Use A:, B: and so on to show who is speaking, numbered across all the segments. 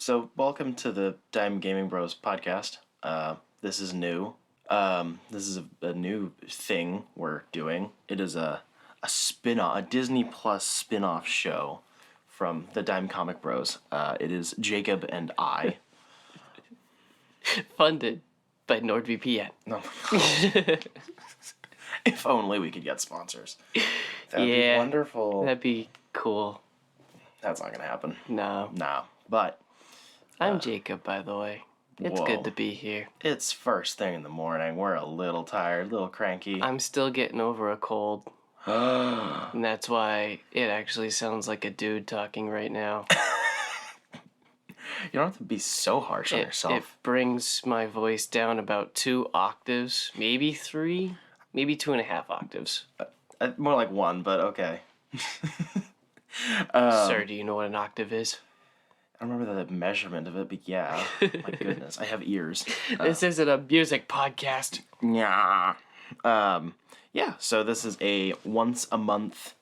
A: So welcome to the Dime Gaming Bros podcast. This is new. This is a new thing we're doing. It is a spin-off, a Disney Plus spin-off show from the Dime Comic Bros. It is Jacob and I.
B: Funded by NordVPN.
A: No. If only we could get sponsors. That'd be wonderful.
B: That'd be cool.
A: That's not gonna happen.
B: No.
A: But
B: I'm Jacob, by the way. It's
A: whoa.
B: good to be here.
A: It's first thing in the morning. We're a little tired, a little cranky.
B: I'm still getting over a cold. And that's why it actually sounds like a dude talking right now.
A: You don't have to be so harsh on yourself.
B: It brings my voice down about 2 octaves, maybe 3, maybe 2.5 octaves.
A: More like 1, but okay.
B: Sir, do you know what an octave is?
A: I don't remember the measurement of it, but yeah. My goodness, I have ears.
B: This isn't a music podcast.
A: Yeah. Yeah, so this is a once a month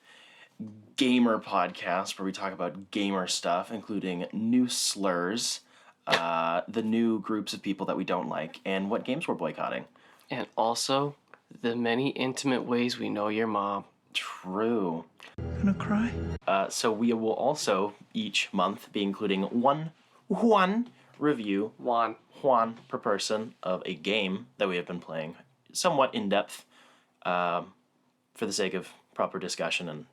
A: gamer podcast where we talk about gamer stuff, including new slurs, the new groups of people that we don't like, and what games we're boycotting.
B: And also, the many intimate ways we know your mom.
A: True.
C: Gonna cry?
A: So we will also, each month, be including one review,
B: Juan.
A: per person, of a game that we have been playing, somewhat in-depth, for the sake of proper discussion, and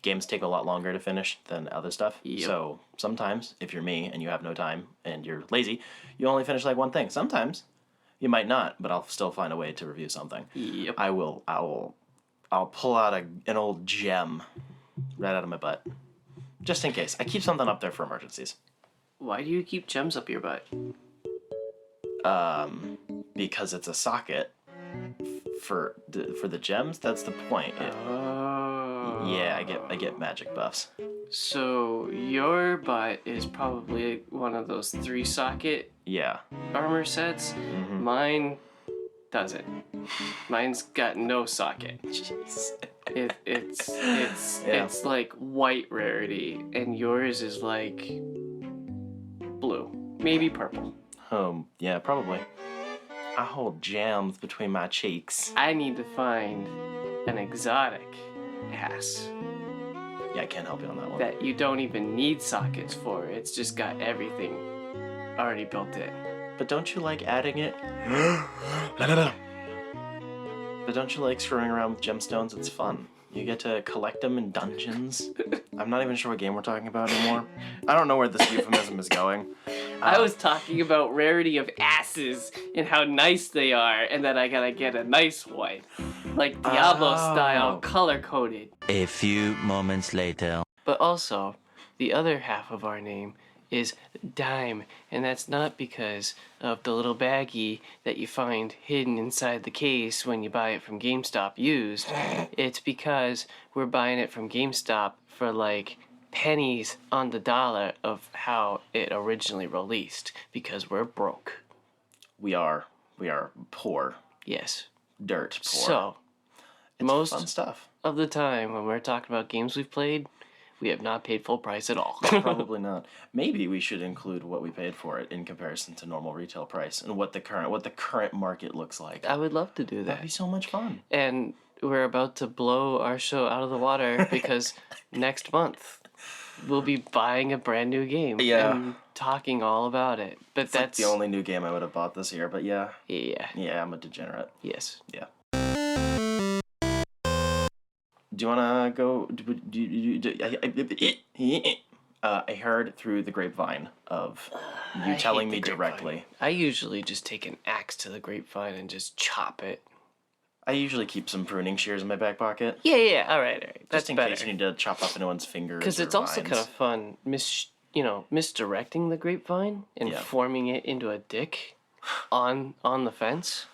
A: games take a lot longer to finish than other stuff.
B: Yep.
A: So sometimes, if you're me and you have no time and you're lazy, you only finish like one thing. Sometimes you might not, but I'll still find a way to review something.
B: Yep.
A: I'll pull out an old gem right out of my butt, just in case. I keep something up there for emergencies.
B: Why do you keep gems up your butt?
A: Because it's a socket for the gems. That's the point. Yeah, I get magic buffs.
B: So your butt is probably one of those 3-socket
A: Yeah.
B: armor sets.
A: Mm-hmm.
B: Mine doesn't. Mine's got no socket.
A: Jeez.
B: It's like white rarity, and yours is like blue, maybe purple.
A: Yeah, probably. I hold jams between my cheeks.
B: I need to find an exotic ass
A: Yeah, I can't help you on that one.
B: that you don't even need sockets for. It's just got everything already built in.
A: But don't you like adding it? But don't you like screwing around with gemstones? It's fun. You get to collect them in dungeons. I'm not even sure what game we're talking about anymore. I don't know where this euphemism is going.
B: I was talking about rarity of asses and how nice they are, and that I gotta get a nice one. Like Diablo style, color-coded.
C: A few moments later.
B: But also, the other half of our name is Dime, and that's not because of the little baggie that you find hidden inside the case when you buy it from GameStop used. It's because we're buying it from GameStop for like pennies on the dollar of how it originally released, because we're broke.
A: We are poor.
B: Yes.
A: Dirt poor.
B: So,
A: it's
B: most
A: fun stuff.
B: of the time when we're talking about games we've played, we have not paid full price at all.
A: Probably not. Maybe we should include what we paid for it in comparison to normal retail price and what the current market looks like.
B: I would love to do that.
A: That'd be so much fun.
B: And we're about to blow our show out of the water because next month we'll be buying a brand new game and talking all about it. But that's
A: like the only new game I would have bought this year, but yeah.
B: Yeah.
A: Yeah, I'm a degenerate.
B: Yes.
A: Yeah. Do you want to go... I heard through the grapevine of you telling me directly.
B: I usually just take an axe to the grapevine and just chop it.
A: I usually keep some pruning shears in my back pocket.
B: Yeah, all right. That's
A: just in
B: better.
A: case you need to chop off anyone's fingers.
B: Because it's also kind of fun misdirecting the grapevine and forming it into a dick on the fence.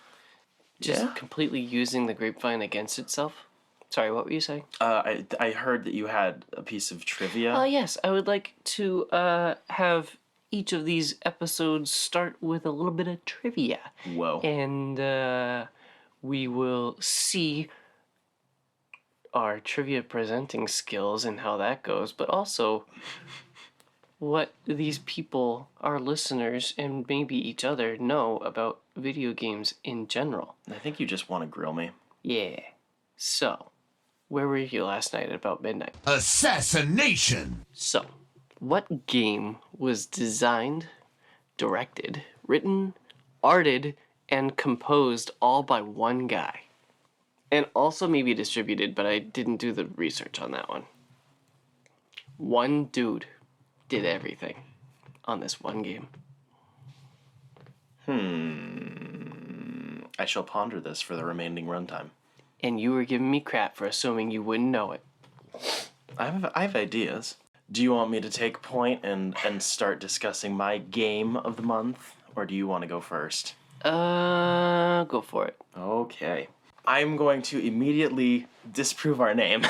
B: Just completely using the grapevine against itself. Sorry, what were you saying?
A: I heard that you had a piece of trivia.
B: Yes, I would like to have each of these episodes start with a little bit of trivia.
A: Whoa.
B: And we will see our trivia presenting skills and how that goes, but also what these people, our listeners, and maybe each other know about video games in general.
A: I think you just want to grill me.
B: Yeah. So, where were you last night at about midnight?
D: Assassination!
B: So, what game was designed, directed, written, arted, and composed all by one guy? And also maybe distributed, but I didn't do the research on that one. One dude did everything on this one game.
A: I shall ponder this for the remaining runtime.
B: And you were giving me crap for assuming you wouldn't know it.
A: I have ideas. Do you want me to take point and start discussing my game of the month? Or do you want to go first?
B: Go for it.
A: Okay. I'm going to immediately disprove our name.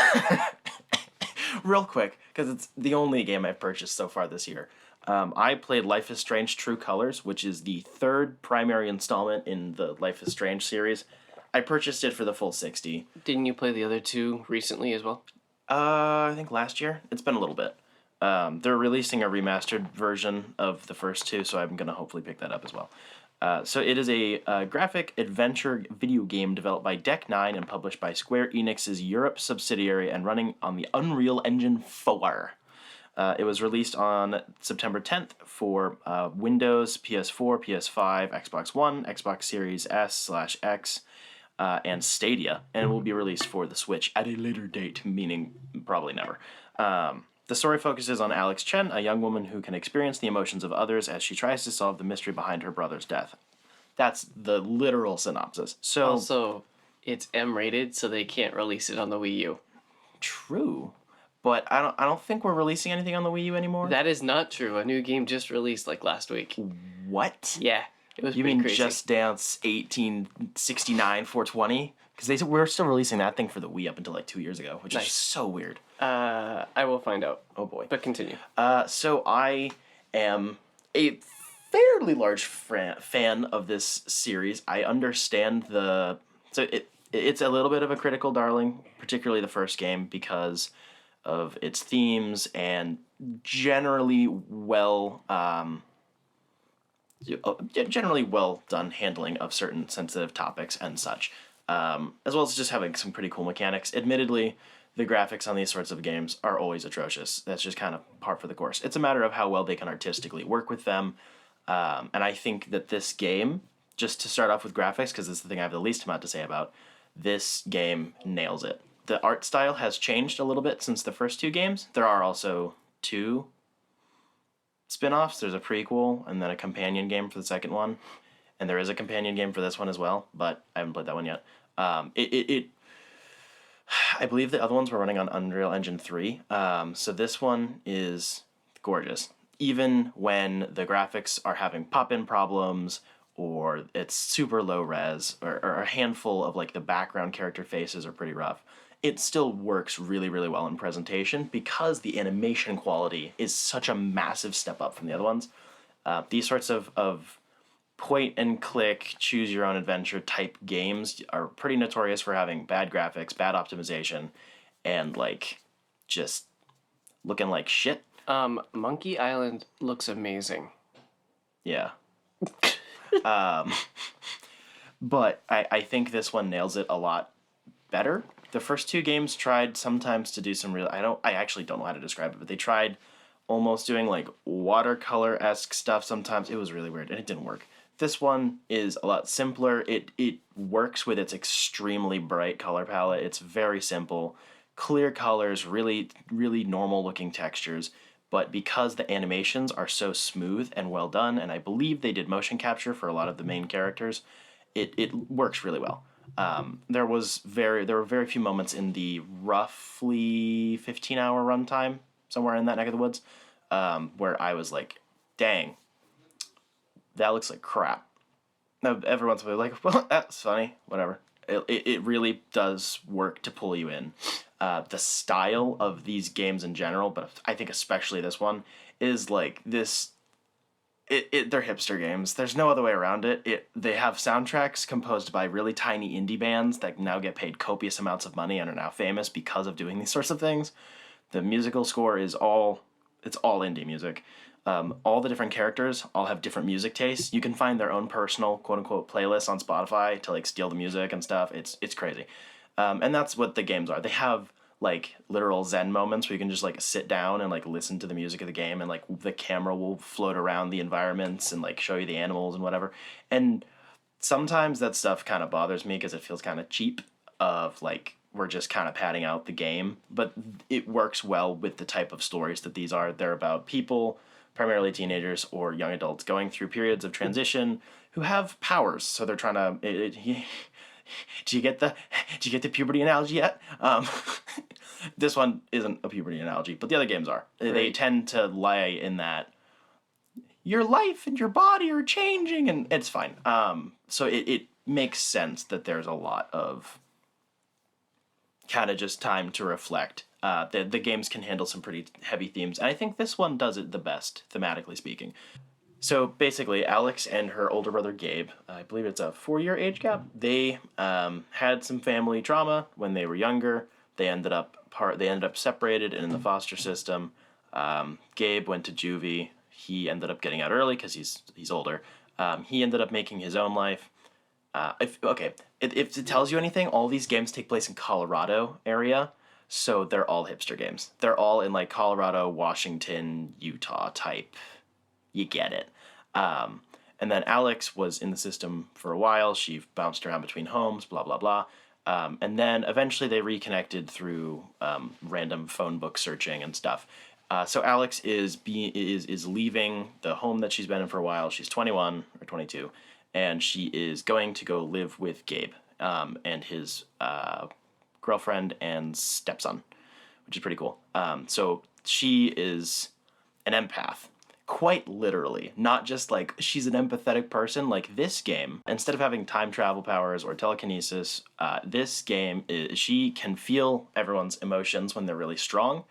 A: Real quick, because it's the only game I've purchased so far this year. I played Life is Strange True Colors, which is the third primary installment in the Life is Strange series. I purchased it for the full $60.
B: Didn't you play the other two recently as well?
A: I think last year. It's been a little bit. They're releasing a remastered version of the first two, so I'm going to hopefully pick that up as well. So it is a graphic adventure video game developed by Deck 9 and published by Square Enix's Europe subsidiary and running on the Unreal Engine 4. It was released on September 10th for Windows, PS4, PS5, Xbox One, Xbox Series S/X, and Stadia, and will be released for the Switch at a later date, meaning probably never. The story focuses on Alex Chen, a young woman who can experience the emotions of others as she tries to solve the mystery behind her brother's death. That's the literal synopsis. So
B: Also, it's M-rated, so they can't release it on the Wii U.
A: true, but I don't think we're releasing anything on the Wii U anymore.
B: That is not true. A new game just released like last week.
A: What?
B: Yeah, it was
A: You
B: pretty
A: mean
B: crazy.
A: Just Dance 1869 420? Because we're still releasing that thing for the Wii up until like 2 years ago, which is
B: Nice.
A: so weird.
B: I will find out.
A: Oh boy.
B: But continue.
A: So I am a fairly large fan of this series. I understand it's a little bit of a critical darling, particularly the first game because of its themes and generally well done handling of certain sensitive topics and such, as well as just having some pretty cool mechanics. Admittedly, the graphics on these sorts of games are always atrocious. That's just kind of par for the course. It's a matter of how well they can artistically work with them. And I think that this game, just to start off with graphics, because it's the thing I have the least amount to say about, this game nails it. The art style has changed a little bit since the first two games. There are also two spin-offs. There's a prequel and then a companion game for the second one. And there is a companion game for this one as well, but I haven't played that one yet. I believe the other ones were running on Unreal Engine 3. So this one is gorgeous. Even when the graphics are having pop-in problems or it's super low res or a handful of like the background character faces are pretty rough, it still works really, really well in presentation because the animation quality is such a massive step up from the other ones. These sorts of point and click, choose your own adventure type games are pretty notorious for having bad graphics, bad optimization, and like just looking like shit.
B: Monkey Island looks amazing.
A: Yeah. But I think this one nails it a lot better. The first two games tried sometimes to do some real... I actually don't know how to describe it, but they tried almost doing like watercolor-esque stuff sometimes. It was really weird, and it didn't work. This one is a lot simpler. It works with its extremely bright color palette. It's very simple. Clear colors, really, really normal-looking textures. But because the animations are so smooth and well done, and I believe they did motion capture for a lot of the main characters, it works really well. There were very few moments in the roughly 15-hour runtime, somewhere in that neck of the woods, where I was like, dang, that looks like crap. Now, every once in a while, like, well, that's funny, whatever. It really does work to pull you in. The style of these games in general, but I think especially this one, is like this... They're hipster games. There's no other way around it. They have soundtracks composed by really tiny indie bands that now get paid copious amounts of money and are now famous because of doing these sorts of things. The musical score is all It's all indie music. All the different characters all have different music tastes. You can find their own personal quote unquote playlists on Spotify to like steal the music and stuff. It's crazy, and that's what the games are. They have like literal zen moments where you can just like sit down and like listen to the music of the game, and like the camera will float around the environments and like show you the animals and whatever. And sometimes that stuff kind of bothers me because it feels kind of cheap. Of like we're just kind of padding out the game, but it works well with the type of stories that these are. They're about people, primarily teenagers or young adults, going through periods of transition who have powers. So they're trying to. Do you get the puberty analogy yet? This one isn't a puberty analogy, but the other games are. Right. They tend to lie in that your life and your body are changing, and it's fine. So it makes sense that there's a lot of kind of just time to reflect. The games can handle some pretty heavy themes, and I think this one does it the best, thematically speaking. So basically, Alex and her older brother Gabe, I believe it's a 4-year age gap, they had some family trauma when they were younger. They ended up separated and in the foster system. Gabe went to juvie. He ended up getting out early because he's older. He ended up making his own life. If it tells you anything, all these games take place in Colorado area, so they're all hipster games. They're all in like Colorado, Washington, Utah type. You get it. And then Alex was in the system for a while. She bounced around between homes, blah blah blah. And then eventually they reconnected through random phone book searching and stuff. So Alex is leaving the home that she's been in for a while. She's 21 or 22. And she is going to go live with Gabe and his girlfriend and stepson, which is pretty cool. So she is an empath, quite literally. Not just like she's an empathetic person. Like this game, instead of having time travel powers or telekinesis, this game, she can feel everyone's emotions when they're really strong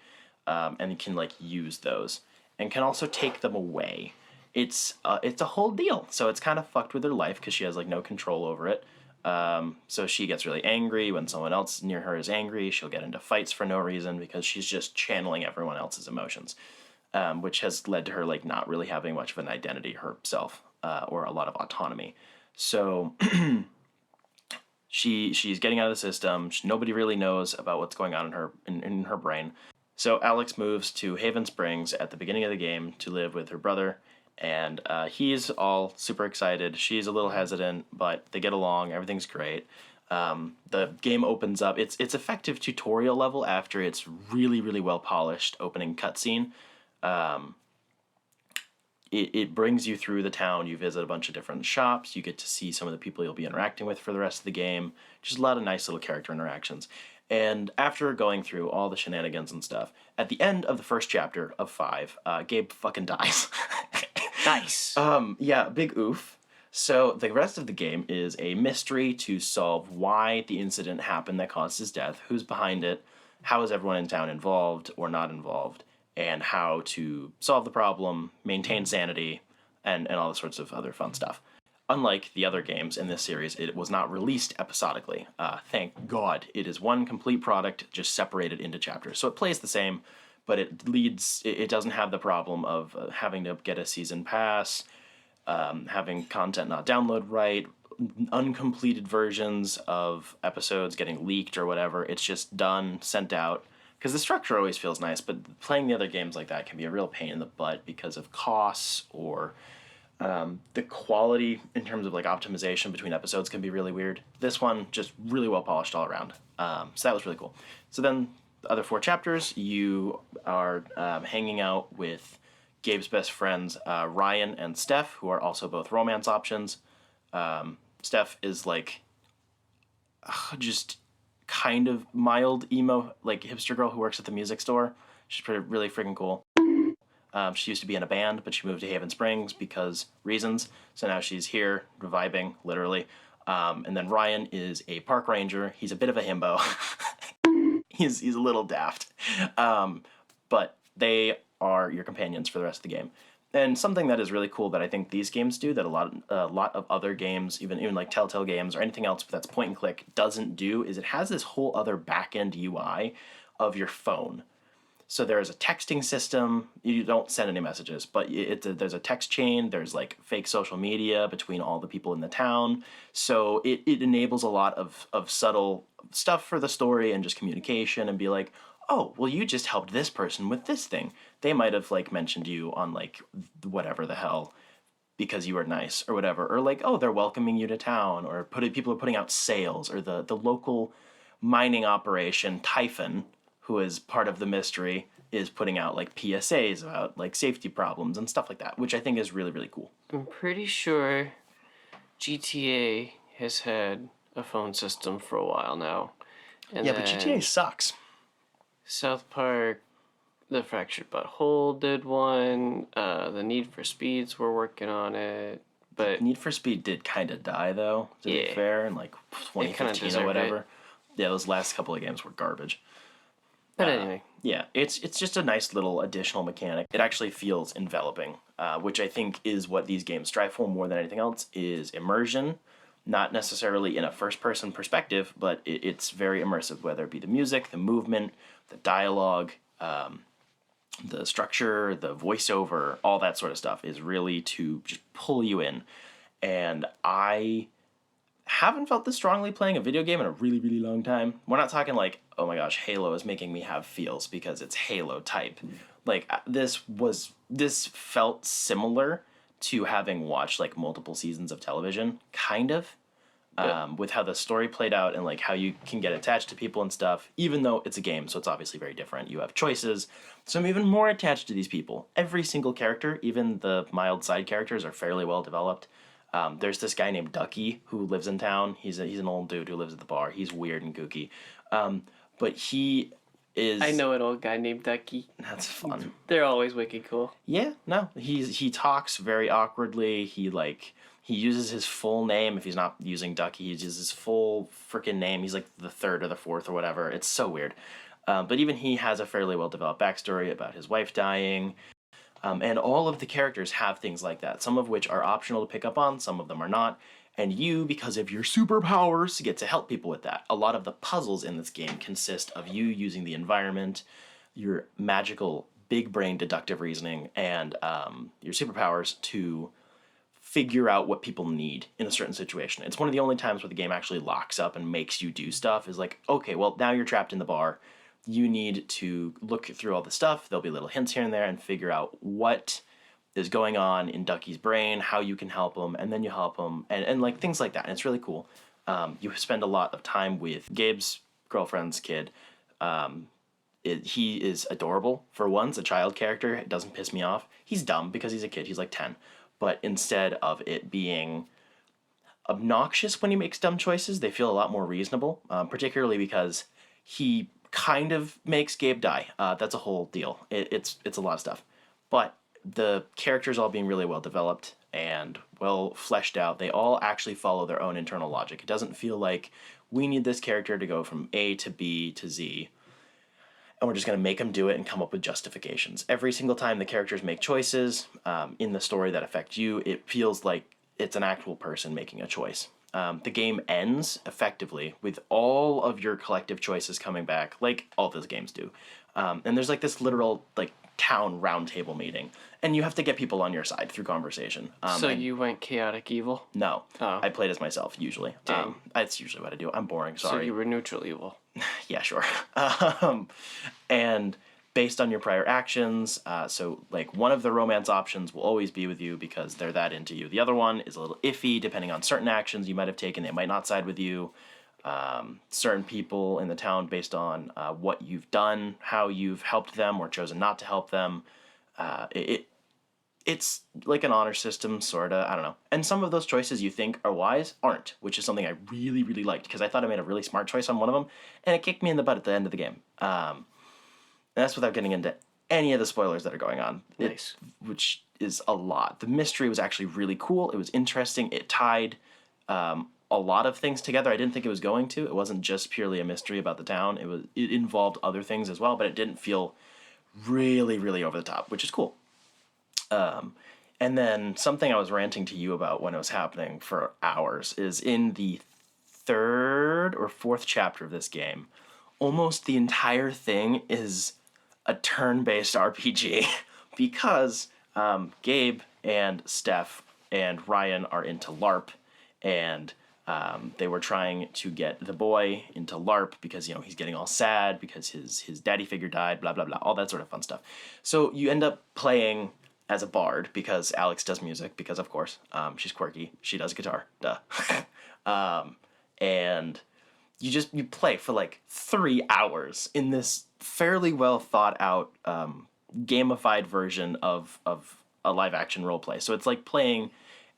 A: and can like use those and can also take them away. It's a whole deal. So it's kind of fucked with her life because she has like no control over it. So she gets really angry when someone else near her is angry. She'll get into fights for no reason because she's just channeling everyone else's emotions, which has led to her like not really having much of an identity herself or a lot of autonomy. So she's getting out of the system. Nobody really knows about what's going on in her brain. So Alex moves to Haven Springs at the beginning of the game to live with her brother. And he's all super excited. She's a little hesitant, but they get along. Everything's great. The game opens up. It's effective tutorial level after its really, really well polished opening cutscene. It brings you through the town. You visit a bunch of different shops. You get to see some of the people you'll be interacting with for the rest of the game. Just a lot of nice little character interactions. And after going through all the shenanigans and stuff, at the end of the first chapter of 5, Gabe fucking dies.
B: Nice.
A: Yeah, big oof. So the rest of the game is a mystery to solve why the incident happened that caused his death, who's behind it, how is everyone in town involved or not involved, and how to solve the problem, maintain sanity, and all the sorts of other fun stuff. Unlike the other games in this series, it was not released episodically. Thank God. It is one complete product just separated into chapters. So it plays the same, but it doesn't have the problem of having to get a season pass, having content not download right, uncompleted versions of episodes getting leaked or whatever. It's just done, sent out. Because the structure always feels nice, but playing the other games like that can be a real pain in the butt because of costs or the quality in terms of like optimization between episodes can be really weird. This one just really well polished all around. So that was really cool. So then the other 4 chapters, you are hanging out with Gabe's best friends, Ryan and Steph, who are also both romance options. Steph is like just kind of mild emo, like hipster girl who works at the music store. She's really freaking cool. She used to be in a band, but she moved to Haven Springs because reasons. So now she's here, vibing, literally. And then Ryan is a park ranger. He's a bit of a himbo. He's a little daft. But they are your companions for the rest of the game. And something that is really cool that I think these games do that a lot of other games, even like Telltale games or anything else that's point and click, doesn't do, is it has this whole other back-end UI of your phone. So there is a texting system. You don't send any messages, but there's a text chain. There's like fake social media between all the people in the town. So it enables a lot of subtle stuff for the story and just communication and be like, oh, well, you just helped this person with this thing. They might have like mentioned you on like whatever the hell because you were nice or whatever. Or like, oh, they're welcoming you to town, or people are putting out sales, or the local mining operation, Typhon, who is part of the mystery, is putting out like PSAs about like safety problems and stuff like that, which I think is really, really cool.
B: I'm pretty sure GTA has had a phone system for a while now. And
A: Yeah, but GTA sucks.
B: South Park, The Fractured But Whole did one. The Need for Speeds were working on it. But
A: Need for Speed did kind of die, though, to be
B: Yeah.
A: fair, in like
B: They kinda
A: 2015 or
B: deserve
A: whatever.
B: it.
A: Yeah, those last couple of games were garbage.
B: But anyway,
A: Yeah, it's just a nice little additional mechanic. It actually feels enveloping, which I think is what these games strive for more than anything else, is immersion. Not necessarily in a first-person perspective, but it's very immersive, whether it be the music, the movement, the dialogue, the structure, the voiceover, all that sort of stuff is really to just pull you in. And I haven't felt this strongly playing a video game in a really, really long time. We're not talking like, oh my gosh, Halo is making me have feels because it's Halo type. Like this felt similar to having watched like multiple seasons of television, kind of. With how the story played out and like how you can get attached to people and stuff, even though it's a game, so it's obviously very different. You have choices, so I'm even more attached to these people. Every single character, even the mild side characters, are fairly well developed. There's this guy named Ducky who lives in town. He's an old dude who lives at the bar. He's weird and kooky, but he is.
B: I know an old guy named Ducky.
A: That's fun.
B: They're always wicked cool.
A: Yeah, no, he talks very awkwardly. He uses his full name. If he's not using Ducky, he uses his full freaking name. He's like the third or the fourth or whatever. It's so weird. But even he has a fairly well-developed backstory about his wife dying. And all of the characters have things like that, some of which are optional to pick up on, some of them are not. And you, because of your superpowers, get to help people with that. A lot of the puzzles in this game consist of you using the environment, your magical big brain deductive reasoning, and your superpowers to figure out what people need in a certain situation. It's one of the only times where the game actually locks up and makes you do stuff. Is like, okay, well, now you're trapped in the bar. You need to look through all the stuff. There'll be little hints here and there and figure out what is going on in Ducky's brain, how you can help him, and then you help him, and like things like that. And it's really cool. You spend a lot of time with Gabe's girlfriend's kid. He is adorable for once, a child character. It doesn't piss me off. He's dumb because he's a kid. He's like 10. But instead of it being obnoxious when he makes dumb choices, they feel a lot more reasonable, particularly because he kind of makes Gabe die. That's a whole deal. It's a lot of stuff. But the characters all being really well developed and well fleshed out, they all actually follow their own internal logic. It doesn't feel like we need this character to go from A to B to Z, and we're just going to make them do it and come up with justifications. Every single time the characters make choices in the story that affect you, it feels like it's an actual person making a choice. The game ends effectively with all of your collective choices coming back, like all those games do. And there's like this literal like town roundtable meeting, and you have to get people on your side through conversation.
B: So you went chaotic evil?
A: No,
B: Oh.
A: I played as myself usually.
B: Dang.
A: That's usually what I do. I'm boring. Sorry.
B: So you were neutral evil.
A: Yeah, sure. And based on your prior actions, so like one of the romance options will always be with you because they're that into you. The other one is a little iffy depending on certain actions you might have taken. They might not side with you. Certain people in the town based on what you've done, how you've helped them or chosen not to help them. It's like an honor system, sort of. I don't know. And some of those choices you think are wise aren't, which is something I really, really liked because I thought I made a really smart choice on one of them, and it kicked me in the butt at the end of the game. And that's without getting into any of the spoilers that are going on.
B: Nice.
A: Which is a lot. The mystery was actually really cool. It was interesting. It tied a lot of things together I didn't think it was going to. It wasn't just purely a mystery about the town. It involved other things as well, but it didn't feel really, really over the top, which is cool. And then something I was ranting to you about when it was happening for hours is in the third or fourth chapter of this game, almost the entire thing is a turn-based RPG because Gabe and Steph and Ryan are into LARP, and they were trying to get the boy into LARP because, you know, he's getting all sad because his daddy figure died, blah, blah, blah, all that sort of fun stuff. So you end up playing as a bard because Alex does music, because, of course, she's quirky. She does guitar, duh. And you play for like 3 hours in this fairly well thought out gamified version of a live action role play. So it's like playing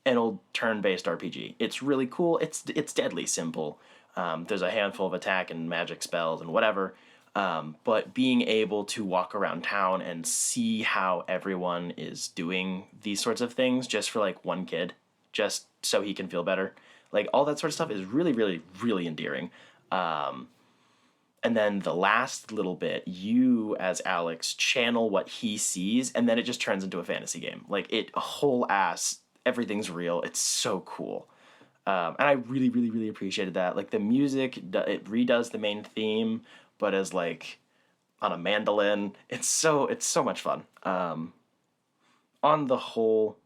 A: an old turn-based RPG. It's really cool. It's deadly simple. There's a handful of attack and magic spells and whatever. But being able to walk around town and see how everyone is doing these sorts of things just for like one kid, just so he can feel better, like all that sort of stuff is really, really, really endearing. And then the last little bit, you as Alex channel what he sees, and then it just turns into a fantasy game. Like whole ass, everything's real. It's so cool. And I really, really, really appreciated that. Like the music, it redoes the main theme, but as like on a mandolin. It's so much fun. On the whole,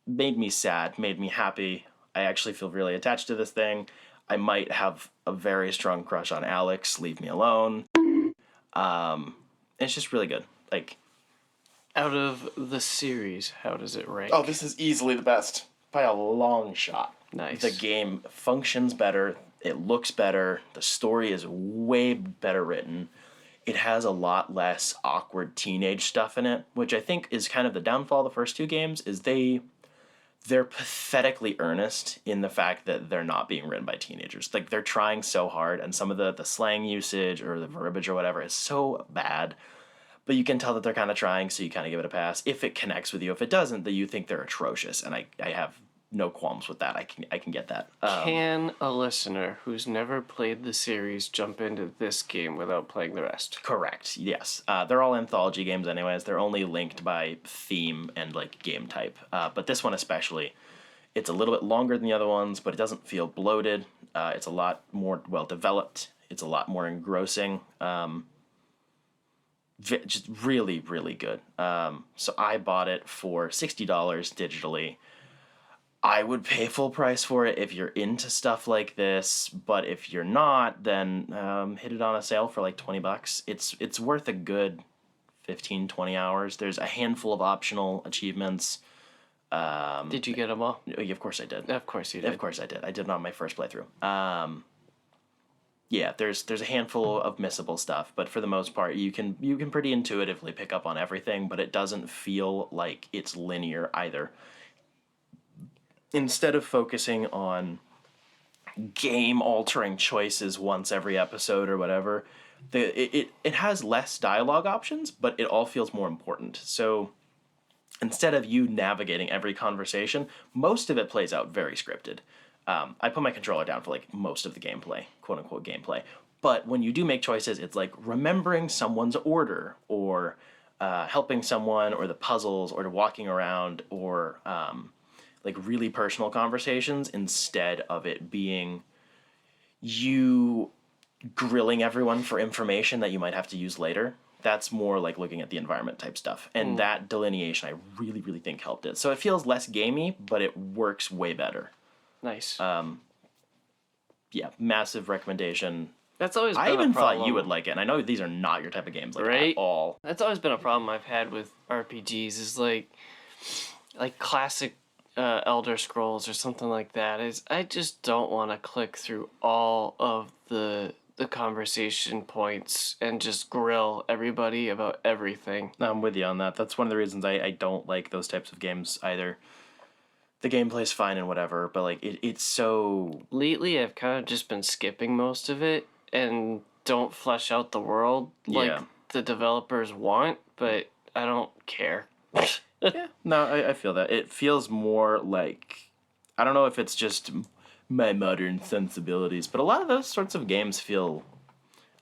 A: made me sad, made me happy. I actually feel really attached to this thing. I might have a very strong crush on Alex. Leave me alone. It's just really good. Like,
B: Out of the series, how does it rank?
A: oh, this is easily the best by a long shot.
B: Nice.
A: The game functions better. It looks better. The story is way better written. It has a lot less awkward teenage stuff in it, which I think is kind of the downfall of the first two games. Is they're pathetically earnest in the fact that they're not being written by teenagers. Like, they're trying so hard, and some of the slang usage or the verbiage or whatever is so bad. But you can tell that they're kind of trying, so you kind of give it a pass. If it connects with you, if it doesn't, then you think they're atrocious, and I have no qualms with that. I can get that.
B: Can a listener who's never played the series jump into this game without playing the rest?
A: Correct, yes. They're all anthology games anyways. They're only linked by theme and, like, game type. But this one especially, it's a little bit longer than the other ones, but it doesn't feel bloated. It's a lot more well-developed. It's a lot more engrossing. Just really, really good. So I bought it for $60 digitally. I would pay full price for it if you're into stuff like this, but if you're not, then hit it on a sale for like $20. It's worth a good 15, 20 hours. There's a handful of optional achievements.
B: Did you get them all?
A: Of course I did.
B: Of course you did.
A: Of course I did. I did it on my first playthrough. Yeah, there's a handful of missable stuff, but for the most part, you can pretty intuitively pick up on everything, but it doesn't feel like it's linear either. Instead of focusing on game-altering choices once every episode or whatever, it has less dialogue options, but it all feels more important. So instead of you navigating every conversation, most of it plays out very scripted. I put my controller down for like most of the gameplay, quote-unquote gameplay. But when you do make choices, it's like remembering someone's order, or helping someone, or the puzzles, or walking around, or like really personal conversations, instead of it being you grilling everyone for information that you might have to use later. That's more like looking at the environment type stuff. And that delineation I really, really think helped it. So it feels less gamey, but it works way better.
B: Nice.
A: Yeah, massive recommendation.
B: That's always been
A: I even
B: a problem.
A: thought you would like it, and I know these are not your type of games, like,
B: Right?
A: at all.
B: That's always been a problem I've had with RPGs, is like classic Elder Scrolls or something like that. Is I just don't want to click through all of the conversation points and just grill everybody about everything.
A: I'm with you on that. That's one of the reasons I don't like those types of games either. The gameplay's fine and whatever, but like it's so...
B: Lately, I've kind of just been skipping most of it and don't flesh out the world like the developers want, but I don't care.
A: Yeah, no, I feel that. It feels more like... I don't know if it's just my modern sensibilities, but a lot of those sorts of games feel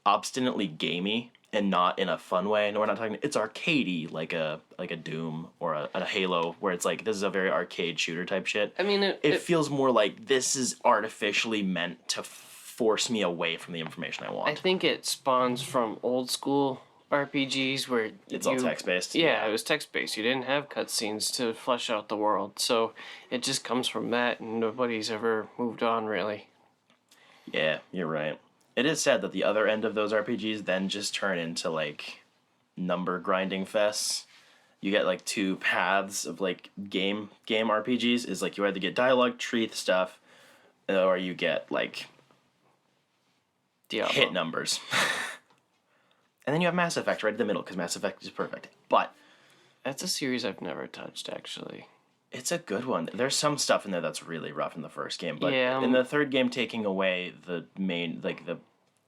A: obstinately gamey and not in a fun way. No, we're not talking... It's arcadey, like a Doom or a Halo, where it's like, this is a very arcade shooter type shit.
B: I mean,
A: it feels more like this is artificially meant to force me away from the information I want.
B: I think it spawns from old school RPGs where
A: It's all text-based?
B: Yeah, it was text-based. You didn't have cutscenes to flesh out the world, so it just comes from that, and nobody's ever moved on, really.
A: Yeah, you're right. It is sad that the other end of those RPGs then just turn into, like, number grinding fests. You get, like, two paths of, like, game RPGs. Is, like, you either get dialogue tree stuff, or you get, like,
B: Diablo.
A: hit numbers. And then you have Mass Effect right in the middle, because Mass Effect is perfect. But
B: That's a series I've never touched, actually.
A: it's a good one. There's some stuff in there that's really rough in the first game, but
B: Yeah,
A: in the third game, taking away the main, like, the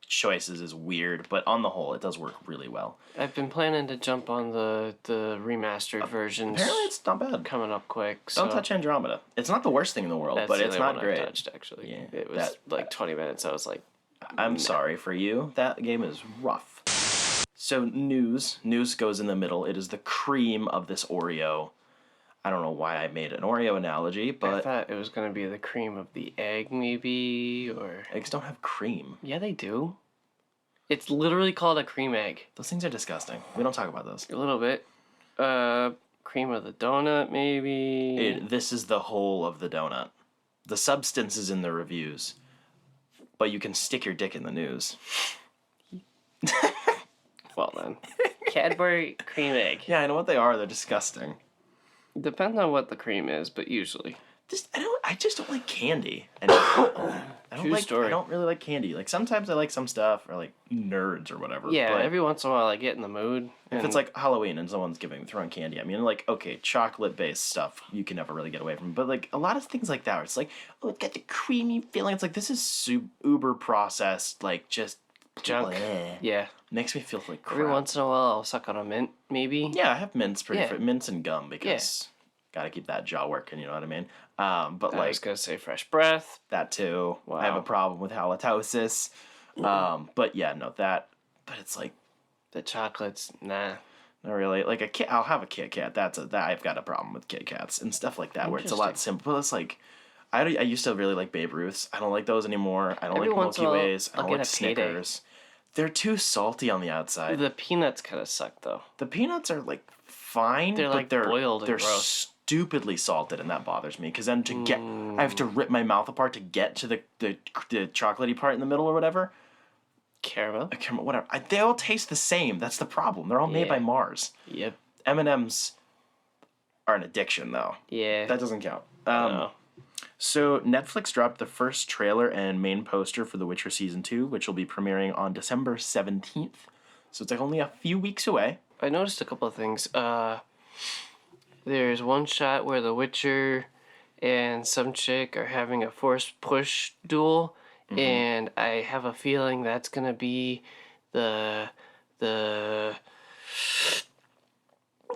A: choices is weird, but on the whole, it does work really well.
B: I've been planning to jump on the remastered versions.
A: Apparently, it's not bad.
B: Coming up quick. So
A: Don't touch Andromeda. It's not the worst thing in the world,
B: that's
A: but
B: the
A: it's
B: only
A: not
B: one
A: great.
B: I've touched, actually.
A: Yeah,
B: It was like 20 minutes. I was like,
A: I'm sorry for you. That game is rough. So news goes in the middle. It is the cream of this Oreo. I don't know why I made an Oreo analogy,
B: I
A: but
B: thought it was going to be the cream of the egg, maybe, or...
A: eggs don't have cream.
B: Yeah, they do. It's literally called a cream egg.
A: Those things are disgusting. We don't talk about those.
B: A little bit. Cream of the donut, maybe.
A: This is the whole of the donut. The substance is in the reviews, but you can stick your dick in the news.
B: Well then. Cadbury cream egg.
A: Yeah, I know what they are. They're disgusting.
B: Depends on what the cream is, but usually.
A: I just don't like candy. I
B: True story.
A: I don't really like candy. Like, sometimes I like some stuff, or like nerds or whatever.
B: Yeah,
A: but
B: every once in a while I get in the mood.
A: if it's like Halloween and someone's throwing candy, I mean, like, okay, chocolate based stuff you can never really get away from. But like a lot of things like that, where it's like, oh, it's got the creamy feeling. It's like, this is uber processed, like, just
B: junk.
A: bleh.
B: Yeah.
A: Makes me feel like crap.
B: Every once in a while I'll suck on a mint, maybe.
A: Yeah, I have mints
B: Yeah.
A: mints and gum because gotta keep that jaw working. You know what I mean? But
B: I
A: like
B: was gonna say fresh breath.
A: that too.
B: Wow.
A: I have a problem with halitosis. But yeah, no, that. But it's like,
B: The chocolates, nah.
A: not really. Like a Kit, I'll have a Kit Kat. That I've got a problem with Kit Kats and stuff like that, where it's a lot simple. It's like, I used to really like Babe Ruths. I don't like those anymore. I don't
B: Every
A: like
B: once in
A: Milky
B: a while,
A: Ways. I
B: I'll
A: don't
B: get
A: like
B: a Payday.
A: Snickers. They're too salty on the outside.
B: The peanuts kind of suck though.
A: The peanuts are like fine,
B: They're
A: but
B: like
A: they're
B: boiled and
A: they're
B: gross.
A: stupidly salted, and that bothers me. Because then I have to rip my mouth apart to get to the chocolatey part in the middle or whatever.
B: Caramel.
A: Whatever. They all taste the same. That's the problem. They're all made by
B: Yeah.
A: Mars.
B: Yep.
A: M&Ms are an addiction, though.
B: Yeah.
A: That doesn't count.
B: No.
A: So Netflix dropped the first trailer and main poster for The Witcher Season 2, which will be premiering on December 17th. So it's like only a few weeks away.
B: I noticed a couple of things. There's one shot where the Witcher and some chick are having a force push duel, and I have a feeling that's gonna be the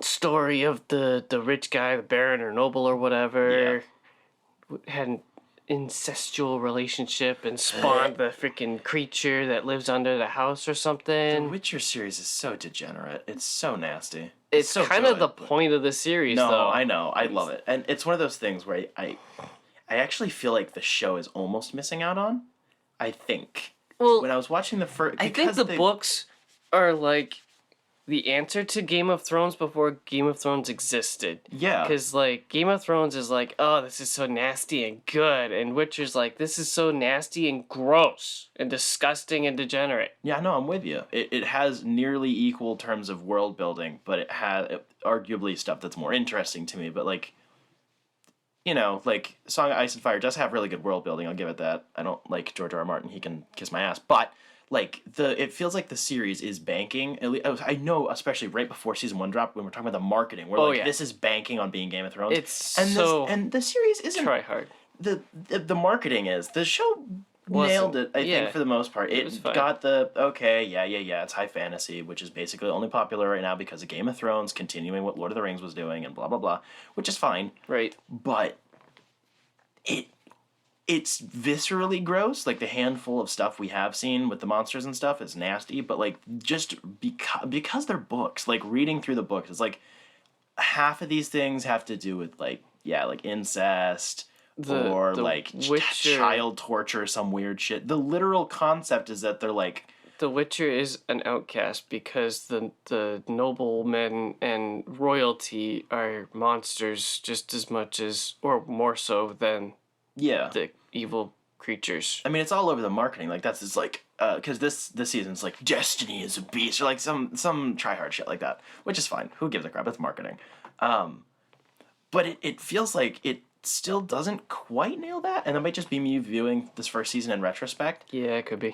B: story of the rich guy, the baron or noble or whatever, had an incestual relationship and spawned the freaking creature that lives under the house or
A: The
B: something.
A: Witcher series is so degenerate. It's so nasty.
B: It's
A: so
B: kind of
A: good,
B: the
A: but-
B: point of the series,
A: No,
B: though.
A: I know. I love it. And it's one of those things where I actually feel like the show is almost missing out on. I think.
B: Well,
A: When I was watching the first...
B: I think the books are like the answer to Game of Thrones before Game of Thrones existed.
A: Yeah.
B: Because, like, Game of Thrones is like, oh, this is so nasty and good. And Witcher's like, this is so nasty and gross and disgusting and degenerate.
A: Yeah, no, I'm with you. It has nearly equal terms of world building, but it has arguably stuff that's more interesting to me. But, like, you know, like, Song of Ice and Fire does have really good world building. I'll give it that. I don't like George R. R. Martin. He can kiss my ass. But, like, it feels like the series is banking. I know, especially right before season 1 dropped, when we're talking about the marketing, where this is banking on being Game of Thrones.
B: It's
A: and the series isn't.
B: try hard.
A: The marketing is. The show
B: Wasn't.
A: nailed it, I think, for the most part.
B: It was fine.
A: Got the, it's high fantasy, which is basically only popular right now because of Game of Thrones continuing what Lord of the Rings was doing and blah, blah, blah, which is fine.
B: Right.
A: But it's viscerally gross. Like, the handful of stuff we have seen with the monsters and stuff is nasty, but, like, just because they're books, like, reading through the books, it's like half of these things have to do with, like, like incest, or
B: the
A: like
B: Witcher-
A: child torture, some weird shit. The literal concept is that they're like
B: The Witcher is an outcast because the noblemen and royalty are monsters just as much as, or more so than,
A: Yeah.
B: the evil creatures.
A: I mean, it's all over the marketing. Like, that's just like, because this season's like, destiny is a beast, or like some try-hard shit like that, which is fine. Who gives a crap? It's marketing. But it feels like it still doesn't quite nail that, and that might just be me viewing this first season in retrospect.
B: Yeah, it could be.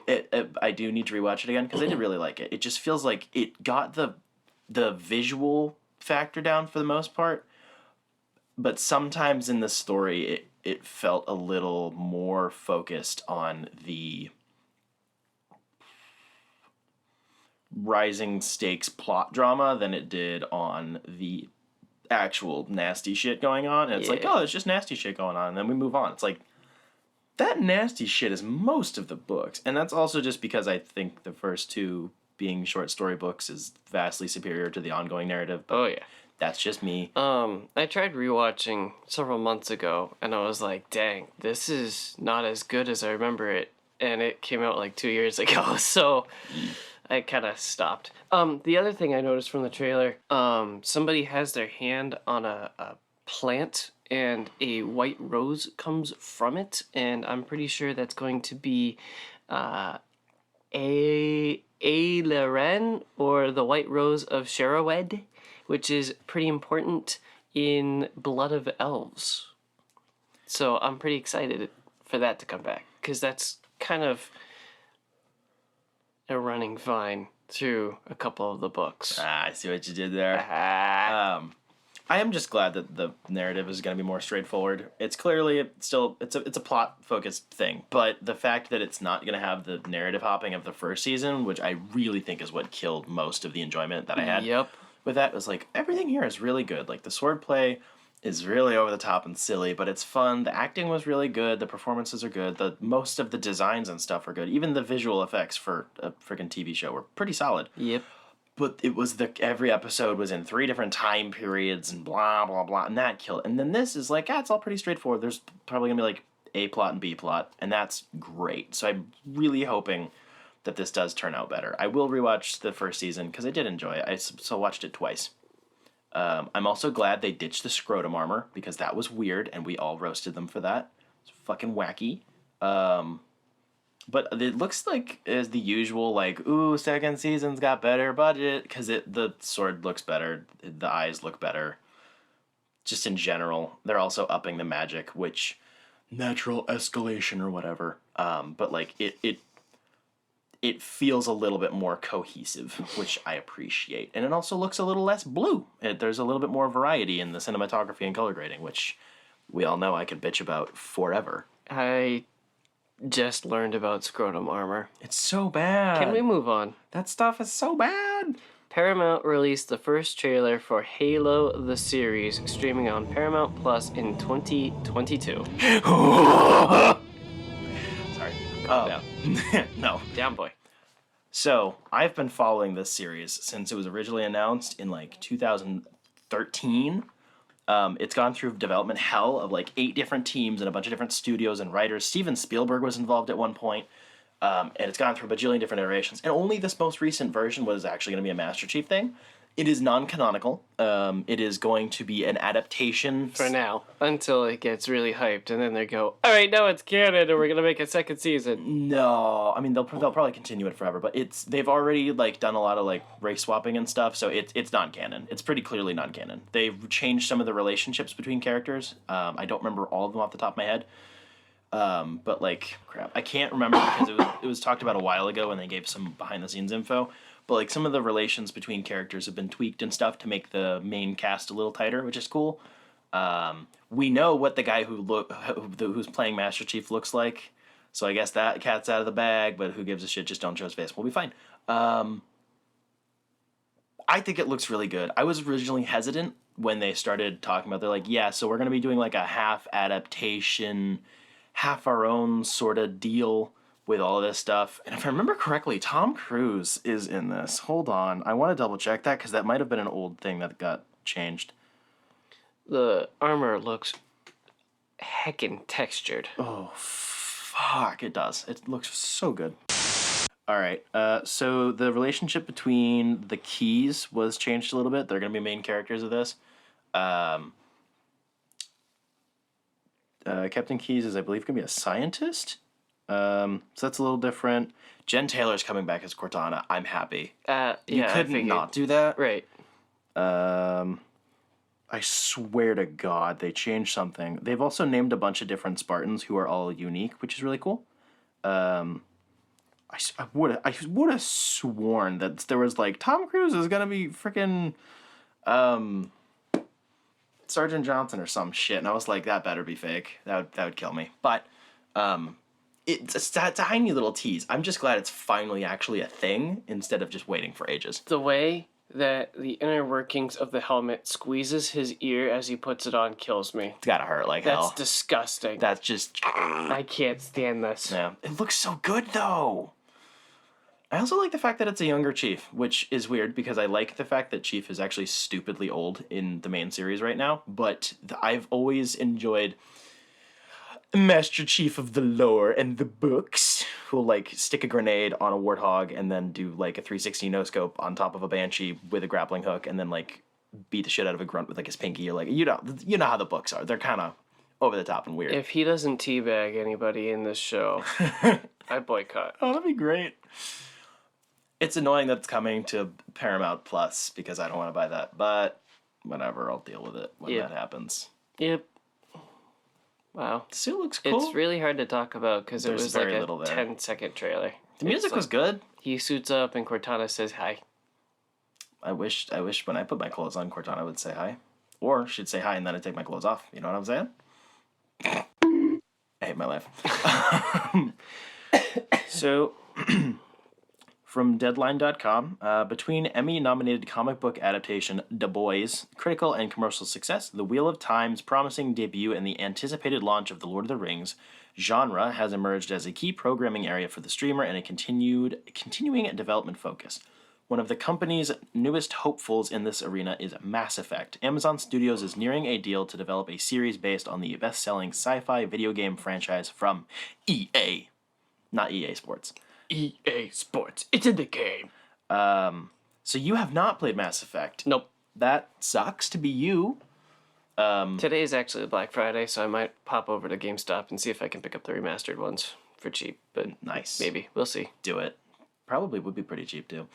A: I do need to rewatch it again because I did really like it. It just feels like it got the visual factor down for the most part, but sometimes in the story it felt a little more focused on the rising stakes plot drama than it did on the actual nasty shit going on. And it's like, oh, it's just nasty shit going on, and then we move on. It's like, that nasty shit is most of the books. And that's also just because I think the first two being short story books is vastly superior to the ongoing narrative. But
B: Oh, yeah.
A: that's just me.
B: I tried rewatching several months ago, and I was like, dang, this is not as good as I remember it. And it came out like 2 years ago, so I kind of stopped. The other thing I noticed from the trailer, somebody has their hand on a plant, and a white rose comes from it, and I'm pretty sure that's going to be Aelaren, or the White Rose of Sherawed, which is pretty important in Blood of Elves. So I'm pretty excited for that to come back, because that's kind of a running vine through a couple of the books.
A: I see what you did there. I am just glad that the narrative is going to be more straightforward. It's clearly it's a plot focused thing, but the fact that it's not going to have the narrative hopping of the first season, which I really think is what killed most of the enjoyment that I had.
B: Yep.
A: With that, was like, everything here is really good. Like, the swordplay is really over the top and silly, but it's fun. The acting was really good. The performances are good. Most of the designs and stuff are good. Even the visual effects for a freaking TV show were pretty solid.
B: Yep.
A: But it was every episode was in 3 different time periods and blah, blah, blah, and that killed. And then this is like, it's all pretty straightforward. There's probably going to be like A plot and B plot, and that's great. So I'm really hoping that this does turn out better. I will rewatch the first season because I did enjoy it. I so watched it twice. I'm also glad they ditched the scrotum armor because that was weird, and we all roasted them for that. It's fucking wacky. But it looks like as the usual, like, ooh, second season's got better budget, because the sword looks better, the eyes look better. Just in general, they're also upping the magic, which natural escalation or whatever. But like it feels a little bit more cohesive, which I appreciate, and it also looks a little less blue. There's a little bit more variety in the cinematography and color grading, which we all know I could bitch about forever.
B: I just learned about scrotum armor.
A: It's so bad.
B: Can we move on?
A: That stuff is so bad.
B: Paramount released the first trailer for Halo the series, streaming on Paramount Plus in 2022.
A: Sorry.
B: Calm down.
A: No.
B: Down, boy.
A: So, I've been following this series since it was originally announced in like 2013. It's gone through development hell of like 8 different teams and a bunch of different studios and writers. Steven Spielberg was involved at one point. And it's gone through a bajillion different iterations. And only this most recent version was actually going to be a Master Chief thing. It is non-canonical. It is going to be an adaptation.
B: For now, until it gets really hyped, and then they go, all right, now it's canon, and we're going to make a second season.
A: No, I mean, they'll probably continue it forever, but they've already like done a lot of like race swapping and stuff, so it's non-canon. It's pretty clearly non-canon. They've changed some of the relationships between characters. I don't remember all of them off the top of my head. But like, crap, I can't remember because it was talked about a while ago when they gave some behind the scenes info. But like, some of the relations between characters have been tweaked and stuff to make the main cast a little tighter, which is cool. We know what the guy who's playing Master Chief looks like, so I guess that cat's out of the bag. But who gives a shit? Just don't show his face. We'll be fine. I think it looks really good. I was originally hesitant when they started talking about. They're like, yeah, so we're gonna be doing like a half adaptation, half our own sort of deal with all of this stuff. And if I remember correctly, Tom Cruise is in this. Hold on. I want to double check that because that might have been an old thing that got changed.
B: The armor looks heckin' textured.
A: Oh, fuck. It does. It looks so good. All right. So the relationship between the keys was changed a little bit. They're going to be main characters of this. Um, Captain Keys is, I believe, going to be a scientist. So that's a little different. Jen Taylor's coming back as Cortana. I'm happy. You
B: I
A: couldn't
B: figured.
A: not do that.
B: Right.
A: I swear to God, they changed something. They've also named a bunch of different Spartans who are all unique, which is really cool. I would have sworn that there was like Tom Cruise is gonna be freaking Sergeant Johnson or some shit, and I was like, that better be fake. That would kill me. But it's a tiny little tease. I'm just glad it's finally actually a thing instead of just waiting for ages.
B: The way that the inner workings of the helmet squeezes his ear as he puts it on kills me.
A: It's gotta hurt like hell.
B: That's disgusting.
A: That's just
B: I can't stand this.
A: yeah. It looks so good though. I also like the fact that it's a younger Chief, which is weird because I like the fact that Chief is actually stupidly old in the main series right now, but I've always enjoyed Master Chief of the lore and the books who'll like stick a grenade on a warthog and then do like a 360 no scope on top of a banshee with a grappling hook and then like beat the shit out of a grunt with like his pinky or like you know how the books are. They're kind of over the top and weird.
B: If he doesn't teabag anybody in this show, I boycott.
A: Oh, that'd be great. It's annoying that it's coming to Paramount Plus because I don't want to buy that, but whatever, I'll deal with it when that happens.
B: Yep. Wow.
A: The suit looks cool.
B: It's really hard to talk about because it
A: There's
B: was like
A: very
B: a
A: little there.
B: 10-second trailer.
A: The music was good.
B: He suits up and Cortana says hi.
A: I wish when I put my clothes on, Cortana would say hi. Or she'd say hi and then I'd take my clothes off. You know what I'm saying? I hate my life. So, from Deadline.com, between Emmy-nominated comic book adaptation Du Bois' critical and commercial success, The Wheel of Time's promising debut, and the anticipated launch of The Lord of the Rings, genre has emerged as a key programming area for the streamer and a continuing development focus. One of the company's newest hopefuls in this arena is Mass Effect. Amazon Studios is nearing a deal to develop a series based on the best-selling sci-fi video game franchise from EA. Not EA Sports.
B: EA Sports. It's in the game.
A: So you have not played Mass Effect.
B: Nope.
A: That sucks to be you.
B: Today is actually Black Friday, so I might pop over to GameStop and see if I can pick up the remastered ones for cheap. But
A: Nice.
B: maybe. We'll see.
A: Do it. Probably would be pretty cheap too.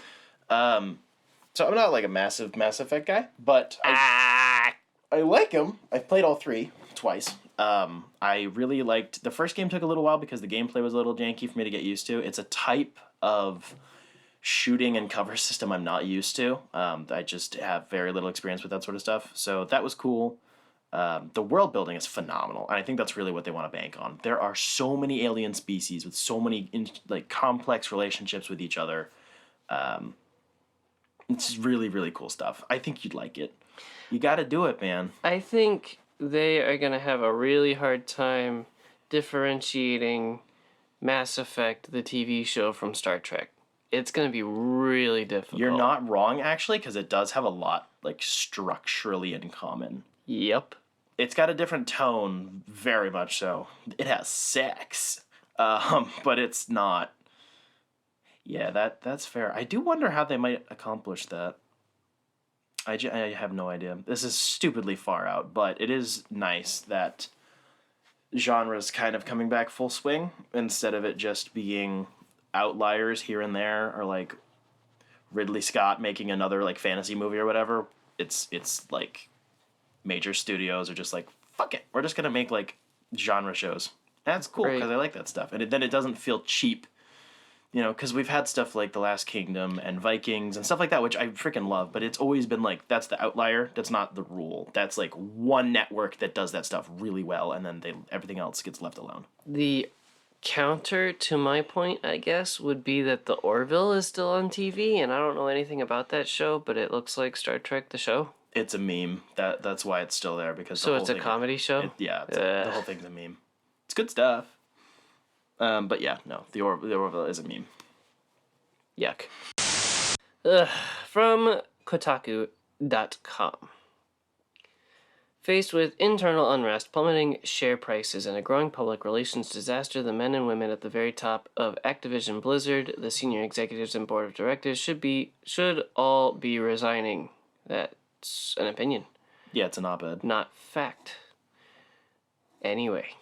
A: So I'm not like a massive Mass Effect guy, but I like them. I've played all three twice. I really liked the first game. Took a little while because the gameplay was a little janky for me to get used to. It's a type of shooting and cover system I'm not used to. I just have very little experience with that sort of stuff. So that was cool. The world building is phenomenal, and I think that's really what they want to bank on. There are so many alien species with so many complex relationships with each other. It's really, really cool stuff. I think you'd like it. You got to do it, man.
B: I think they are going to have a really hard time differentiating Mass Effect, the TV show, from Star Trek. It's going to be really difficult.
A: You're not wrong, actually, because it does have a lot, structurally in common.
B: Yep.
A: It's got a different tone, very much so. It has sex, but it's not. Yeah, that's fair. I do wonder how they might accomplish that. I have no idea. This is stupidly far out, but it is nice that genre's kind of coming back full swing instead of it just being outliers here and there, or like Ridley Scott making another fantasy movie or whatever. It's like major studios are just like, fuck it, we're just gonna make genre shows. That's cool because
B: Right.
A: I like that stuff, and then it doesn't feel cheap. Because we've had stuff like The Last Kingdom and Vikings and stuff like that, which I freaking love, but it's always been that's the outlier. That's not the rule. That's one network that does that stuff really well, and then everything else gets left alone.
B: The counter to my point, I guess, would be that the Orville is still on TV, and I don't know anything about that show, but it looks like Star Trek, the show.
A: It's a meme. That's why it's still there, because
B: So it's a comedy show?
A: The whole thing's a meme. It's good stuff. But yeah, no, the Orville is a meme.
B: Yuck. From Kotaku.com. Faced with internal unrest, plummeting share prices, and a growing public relations disaster, the men and women at the very top of Activision Blizzard, the senior executives and board of directors, should all be resigning. That's an opinion,
A: Yeah, it's an op-ed.
B: not fact. Anyway,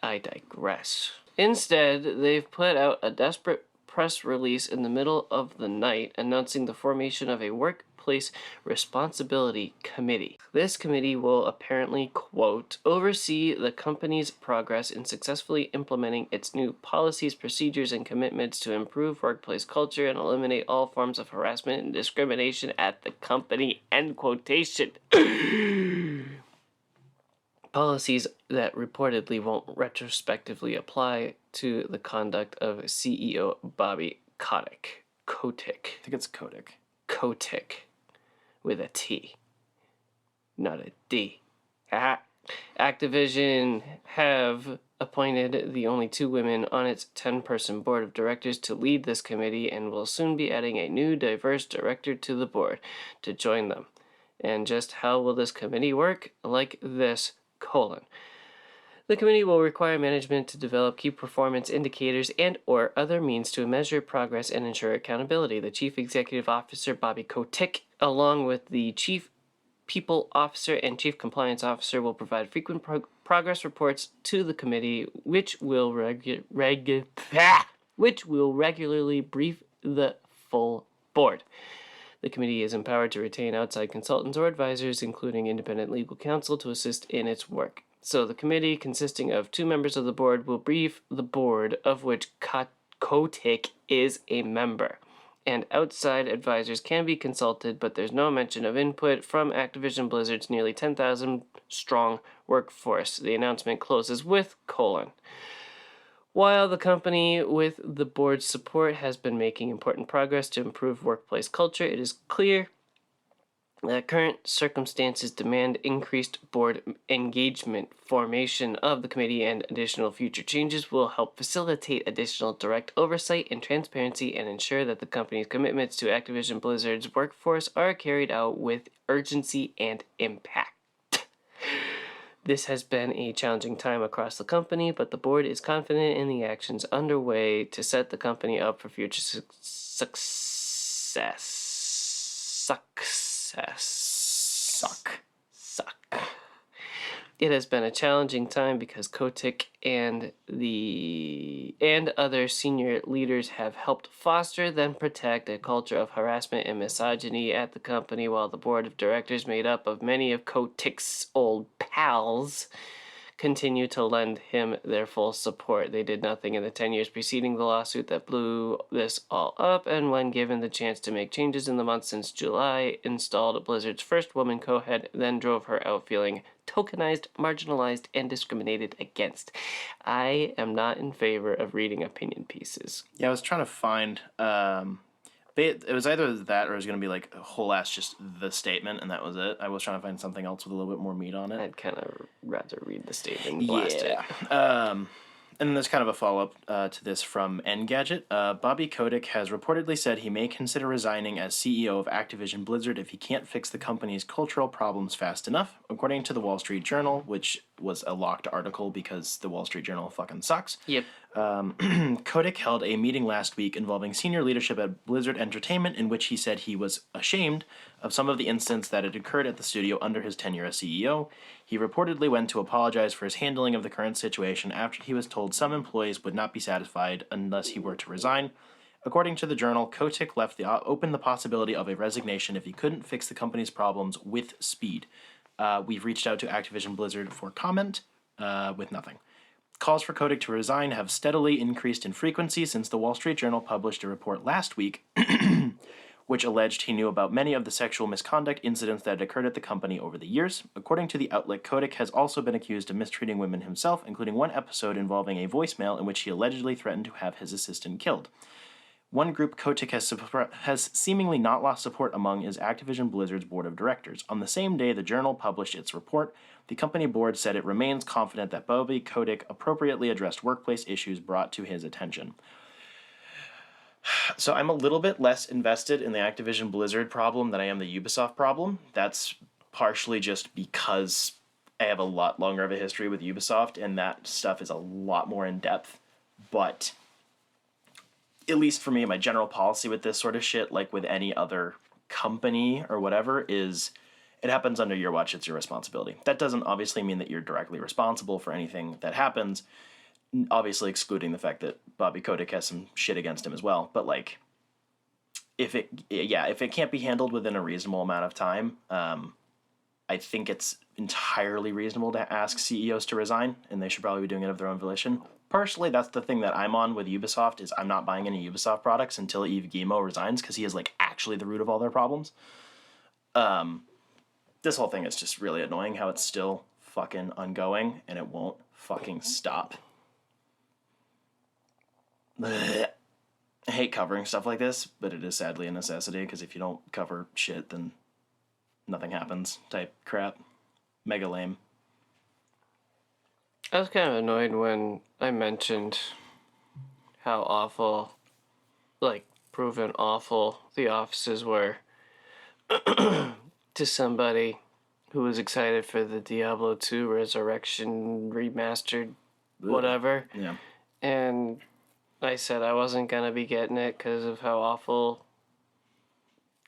B: I digress. Instead, they've put out a desperate press release in the middle of the night announcing the formation of a workplace responsibility committee. This committee will apparently, quote, oversee the company's progress in successfully implementing its new policies, procedures, and commitments to improve workplace culture and eliminate all forms of harassment and discrimination at the company, end quotation. Policies that reportedly won't retrospectively apply to the conduct of CEO Bobby Kotick.
A: I think it's Kotick.
B: Kotick. With a T. Not a D. Ha! Activision have appointed the only 2 women on its 10-person board of directors to lead this committee and will soon be adding a new diverse director to the board to join them. And just how will this committee work? Like this, colon. The committee will require management to develop key performance indicators and or other means to measure progress and ensure accountability. The Chief Executive Officer, Bobby Kotick, along with the Chief People Officer and Chief Compliance Officer, will provide frequent progress reports to the committee, which will regularly brief the full board. The committee is empowered to retain outside consultants or advisors, including independent legal counsel, to assist in its work. So the committee, consisting of 2 members of the board, will brief the board, of which Kotick is a member. And outside advisors can be consulted, but there's no mention of input from Activision Blizzard's nearly 10,000 strong workforce. The announcement closes with colon. While the company, with the board's support, has been making important progress to improve workplace culture, it is clear that current circumstances demand increased board engagement. Formation of the committee and additional future changes will help facilitate additional direct oversight and transparency and ensure that the company's commitments to Activision Blizzard's workforce are carried out with urgency and impact. This has been a challenging time across the company, but the board is confident in the actions underway to set the company up for future success. Suck. It has been a challenging time because Kotick and other senior leaders have helped foster then protect a culture of harassment and misogyny at the company, while the board of directors, made up of many of Kotick's old pals, continue to lend him their full support. They did nothing in the 10 years preceding the lawsuit that blew this all up, and when given the chance to make changes in the months since July, installed Blizzard's first woman co-head, then drove her out feeling tokenized, marginalized, and discriminated against. I am not in favor of reading opinion pieces.
A: Yeah, I was trying to find... it was either that or it was going to be like a whole ass just the statement, and that was it. I was trying to find something else with a little bit more meat on it.
B: I'd kind of rather read the statement and blast it.
A: And there's kind of a follow-up to this from Engadget. Bobby Kotick has reportedly said he may consider resigning as CEO of Activision Blizzard if he can't fix the company's cultural problems fast enough. According to the Wall Street Journal, which was a locked article because the Wall Street Journal fucking sucks.
B: Yep.
A: Kotick held a meeting last week involving senior leadership at Blizzard Entertainment in which he said he was ashamed of some of the incidents that had occurred at the studio under his tenure as CEO. He reportedly went to apologize for his handling of the current situation after he was told some employees would not be satisfied unless he were to resign. According to the Journal, Kotick left open the possibility of a resignation if he couldn't fix the company's problems with speed. We've reached out to Activision Blizzard for comment, with nothing. Calls for Kotick to resign have steadily increased in frequency since the Wall Street Journal published a report last week which alleged he knew about many of the sexual misconduct incidents that had occurred at the company over the years. According to the outlet, Kotick has also been accused of mistreating women himself, including one episode involving a voicemail in which he allegedly threatened to have his assistant killed. One group Kotick has seemingly not lost support among is Activision Blizzard's board of directors. On the same day the Journal published its report, the company board said it remains confident that Bobby Kotick appropriately addressed workplace issues brought to his attention. So I'm a little bit less invested in the Activision Blizzard problem than I am the Ubisoft problem. That's partially just because I have a lot longer of a history with Ubisoft, and that stuff is a lot more in depth. But at least for me, my general policy with this sort of shit, like with any other company or whatever, is it happens under your watch, it's your responsibility. That doesn't obviously mean that you're directly responsible for anything that happens, obviously excluding the fact that Bobby Kotick has some shit against him as well. But like, if it can't be handled within a reasonable amount of time, I think it's entirely reasonable to ask CEOs to resign, and they should probably be doing it of their own volition. Personally, that's the thing that I'm on with Ubisoft, is I'm not buying any Ubisoft products until Yves Guillemot resigns, because he is like actually the root of all their problems. This whole thing is just really annoying how it's still fucking ongoing, and it won't fucking stop. Blech. I hate covering stuff like this, but it is sadly a necessity, because if you don't cover shit, then nothing happens type crap. Mega lame.
B: I was kind of annoyed when I mentioned how awful, like, proven awful the offices were to somebody who was excited for the Diablo 2 Resurrection remastered whatever.
A: Yeah.
B: And I said I wasn't going to be getting it because of how awful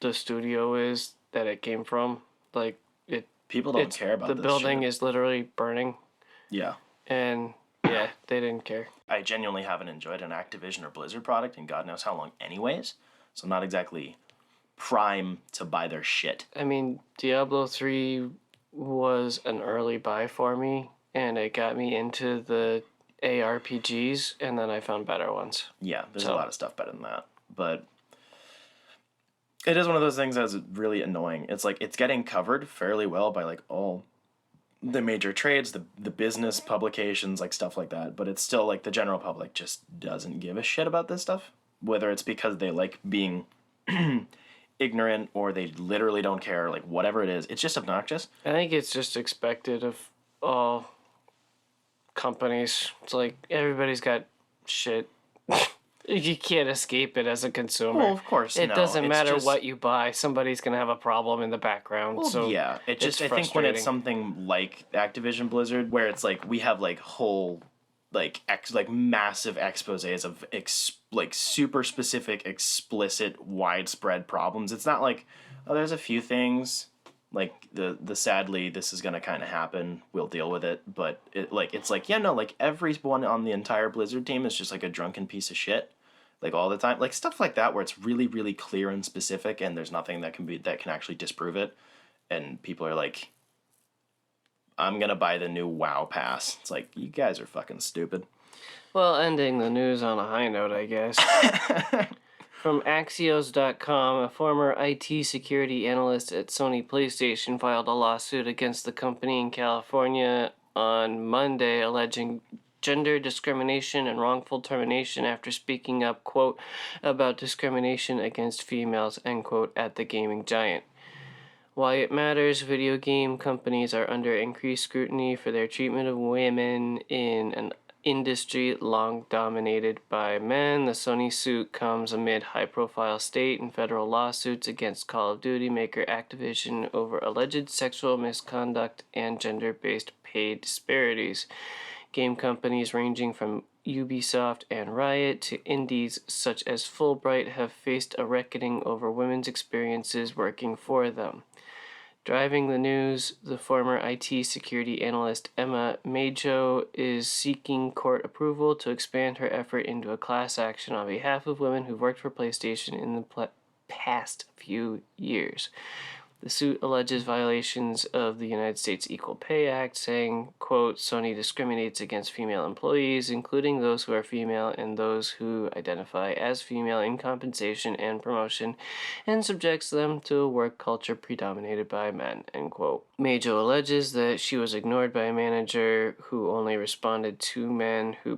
B: the studio is that it came from. Like,
A: People don't care about
B: the
A: this
B: building
A: shit.
B: is literally burning.
A: Yeah.
B: And yeah, they didn't care.
A: I genuinely haven't enjoyed an Activision or Blizzard product in God knows how long anyways, so I'm not exactly prime to buy their shit.
B: I mean, Diablo 3 was an early buy for me, and it got me into the ARPGs, and then I found better ones.
A: Yeah, there's a lot of stuff better than that, but it is one of those things that's really annoying. It's like, it's getting covered fairly well by like all the major trades, the business publications, like stuff like that, but it's still like the general public just doesn't give a shit about this stuff, whether it's because they like being ignorant or they literally don't care, like whatever it is, it's just obnoxious.
B: I think it's just expected of all companies. It's like everybody's got shit. You can't escape it as a consumer.
A: Well, of course,
B: it
A: no.
B: doesn't
A: It's
B: matter
A: just,
B: what you buy. Somebody's gonna have a problem in the background.
A: well,
B: so
A: yeah, it just, I think when it's something like Activision Blizzard, where it's like we have like whole like massive exposés of like super specific, explicit, widespread problems. It's not like, oh, there's a few things like the sadly this is gonna kind of happen, we'll deal with it, but it's like, yeah, no, like everyone on the entire Blizzard team is just like a drunken piece of shit, like all the time, like stuff like that where it's really really clear and specific, and there's nothing that can actually disprove it, and people are like, I'm gonna buy the new WoW pass. It's like, you guys are fucking stupid.
B: Well, ending the news on a high note, I guess. From Axios.com, a former IT security analyst at Sony PlayStation filed a lawsuit against the company in California on Monday, alleging gender discrimination and wrongful termination after speaking up, quote, about discrimination against females, end quote, at the gaming giant. Why it matters, video game companies are under increased scrutiny for their treatment of women in an industry long dominated by men. The Sony suit comes amid high-profile state and federal lawsuits against Call of Duty maker Activision over alleged sexual misconduct and gender-based pay disparities. Game companies ranging from Ubisoft and Riot to indies such as Fulbright have faced a reckoning over women's experiences working for them. Driving the news, the former IT security analyst Emma Majo is seeking court approval to expand her effort into a class action on behalf of women who've worked for PlayStation in the past few years. The suit alleges violations of the United States Equal Pay Act, saying, quote, Sony discriminates against female employees, including those who are female and those who identify as female in compensation and promotion, and subjects them to a work culture predominated by men, end quote. Majo alleges that she was ignored by a manager who only responded to men who